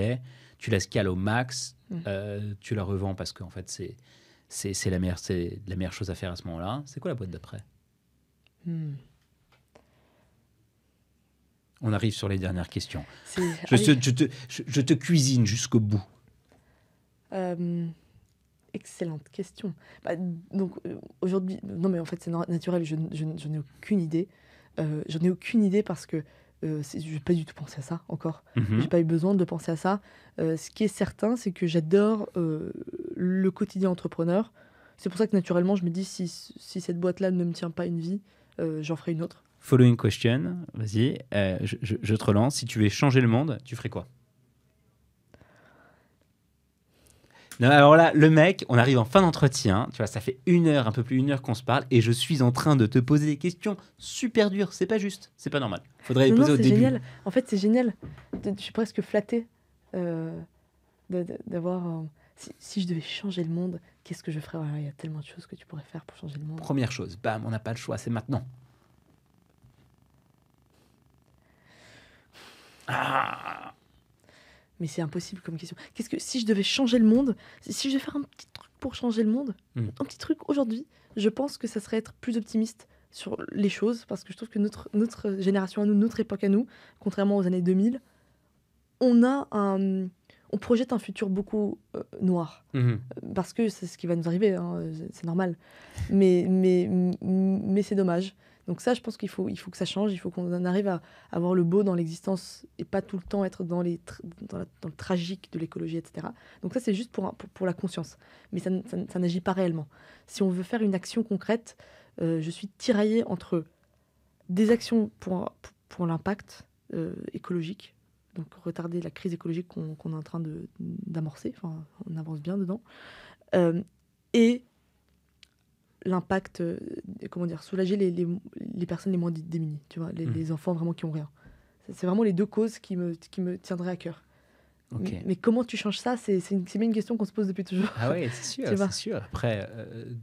tu la scales au max, tu la revends parce qu'en fait, c'est la meilleure chose à faire à ce moment-là. C'est quoi la boîte d'après ? On arrive sur les dernières questions. Je te cuisine jusqu'au bout. Excellente question. Donc aujourd'hui, non mais en fait c'est naturel, je n'ai aucune idée. J'en ai aucune idée parce que je n'ai pas du tout pensé à ça encore. J'ai pas eu besoin de penser à ça. Ce qui est certain, c'est que j'adore le quotidien entrepreneur. C'est pour ça que naturellement, je me dis si cette boîte-là ne me tient pas une vie, j'en ferai une autre. Following question, vas-y, je te relance. Si tu veux changer le monde, tu ferais quoi ? Non, alors là, le mec, on arrive en fin d'entretien, tu vois, ça fait 1 heure, un peu plus d'1 heure qu'on se parle, et je suis en train de te poser des questions super dures. C'est pas juste, c'est pas normal. Faudrait les poser au début. C'est génial. En fait, c'est génial. Je suis presque flattée d'avoir... Si je devais changer le monde, qu'est-ce que je ferais ? Il y a tellement de choses que tu pourrais faire pour changer le monde. Première chose, bam, on n'a pas le choix, c'est maintenant. Ah. Mais c'est impossible comme question. Si je devais changer le monde, si je devais faire un petit truc pour changer le monde, un petit truc aujourd'hui, je pense que ça serait être plus optimiste sur les choses, parce que je trouve que notre génération à nous, notre époque à nous, contrairement aux années 2000, on projette un futur beaucoup noir. Parce que c'est ce qui va nous arriver, hein, c'est normal. Mais c'est dommage. Donc ça, je pense qu'il faut que ça change. Il faut qu'on en arrive à avoir le beau dans l'existence et pas tout le temps être dans le tragique de l'écologie, etc. Donc ça, c'est juste pour la conscience. Mais ça n'agit pas réellement. Si on veut faire une action concrète, je suis tiraillée entre des actions pour l'impact écologique, donc retarder la crise écologique qu'on est en train d'amorcer, enfin on avance bien dedans, et l'impact, soulager les personnes les moins démunies, tu vois, les enfants vraiment qui ont rien. C'est vraiment les deux causes qui me tiendraient à cœur. Okay. Mais comment tu changes ça, c'est bien une question qu'on se pose depuis toujours. Ah oui, c'est sûr. Après,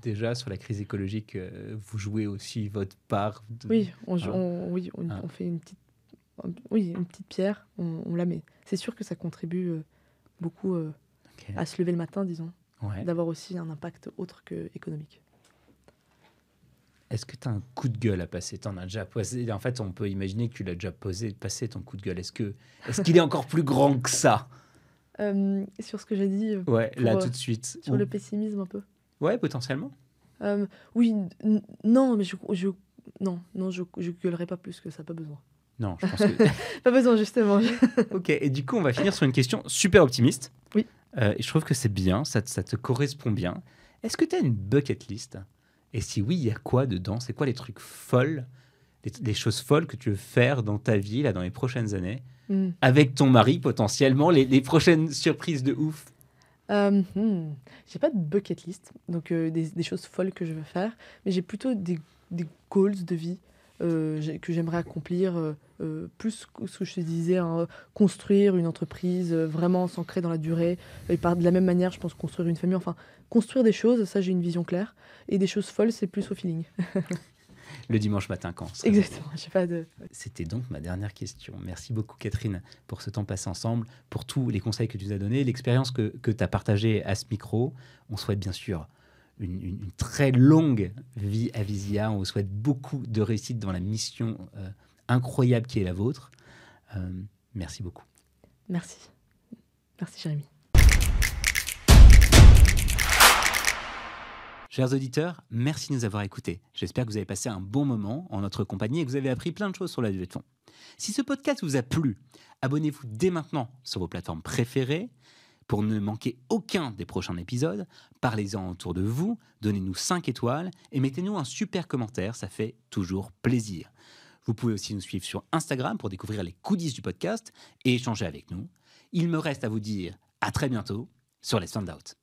déjà, sur la crise écologique, vous jouez aussi votre part. Oui, on fait une petite pierre, on la met. C'est sûr que ça contribue beaucoup à se lever le matin, disons, d'avoir aussi un impact autre qu'économique. Est-ce que tu as un coup de gueule à passer? Tu en as déjà passé. En fait, on peut imaginer que tu l'as déjà passé ton coup de gueule. Est-ce qu'il est encore plus grand que ça? Sur ce que j'ai dit. Là, tout de suite. Sur le pessimisme, un peu. Ouais, potentiellement. Oui, non, mais je gueulerai pas plus que ça, pas besoin. Non, je pense que... Pas besoin, justement. Ok, et du coup, on va finir sur une question super optimiste. Oui. Et je trouve que c'est bien, ça te correspond bien. Est-ce que tu as une bucket list? Et si oui, il y a quoi dedans? C'est quoi les trucs folles, les choses folles que tu veux faire dans ta vie, là, dans les prochaines années, avec ton mari, potentiellement, les prochaines surprises de ouf? J'ai pas de bucket list, donc des choses folles que je veux faire, mais j'ai plutôt des goals de vie que j'aimerais accomplir, plus ce que je te disais, hein, construire une entreprise vraiment s'ancrer dans la durée, et de la même manière, je pense construire une famille, enfin construire des choses, ça j'ai une vision claire, et des choses folles, c'est plus au feeling. Le dimanche matin, quand ça... Exactement, j'ai pas de... C'était donc ma dernière question. Merci beaucoup Catherine pour ce temps passé ensemble, pour tous les conseils que tu nous as donnés, l'expérience que tu as partagée à ce micro. On souhaite bien sûr une très longue vie à Visia. On vous souhaite beaucoup de réussite dans la mission incroyable qui est la vôtre. Merci beaucoup. Merci. Merci Jérémy. Chers auditeurs, merci de nous avoir écoutés. J'espère que vous avez passé un bon moment en notre compagnie et que vous avez appris plein de choses sur la levée de fonds. Si ce podcast vous a plu, abonnez-vous dès maintenant sur vos plateformes préférées. Pour ne manquer aucun des prochains épisodes, parlez-en autour de vous, donnez-nous 5 étoiles et mettez-nous un super commentaire, ça fait toujours plaisir. Vous pouvez aussi nous suivre sur Instagram pour découvrir les coulisses du podcast et échanger avec nous. Il me reste à vous dire à très bientôt sur Let's Find Out.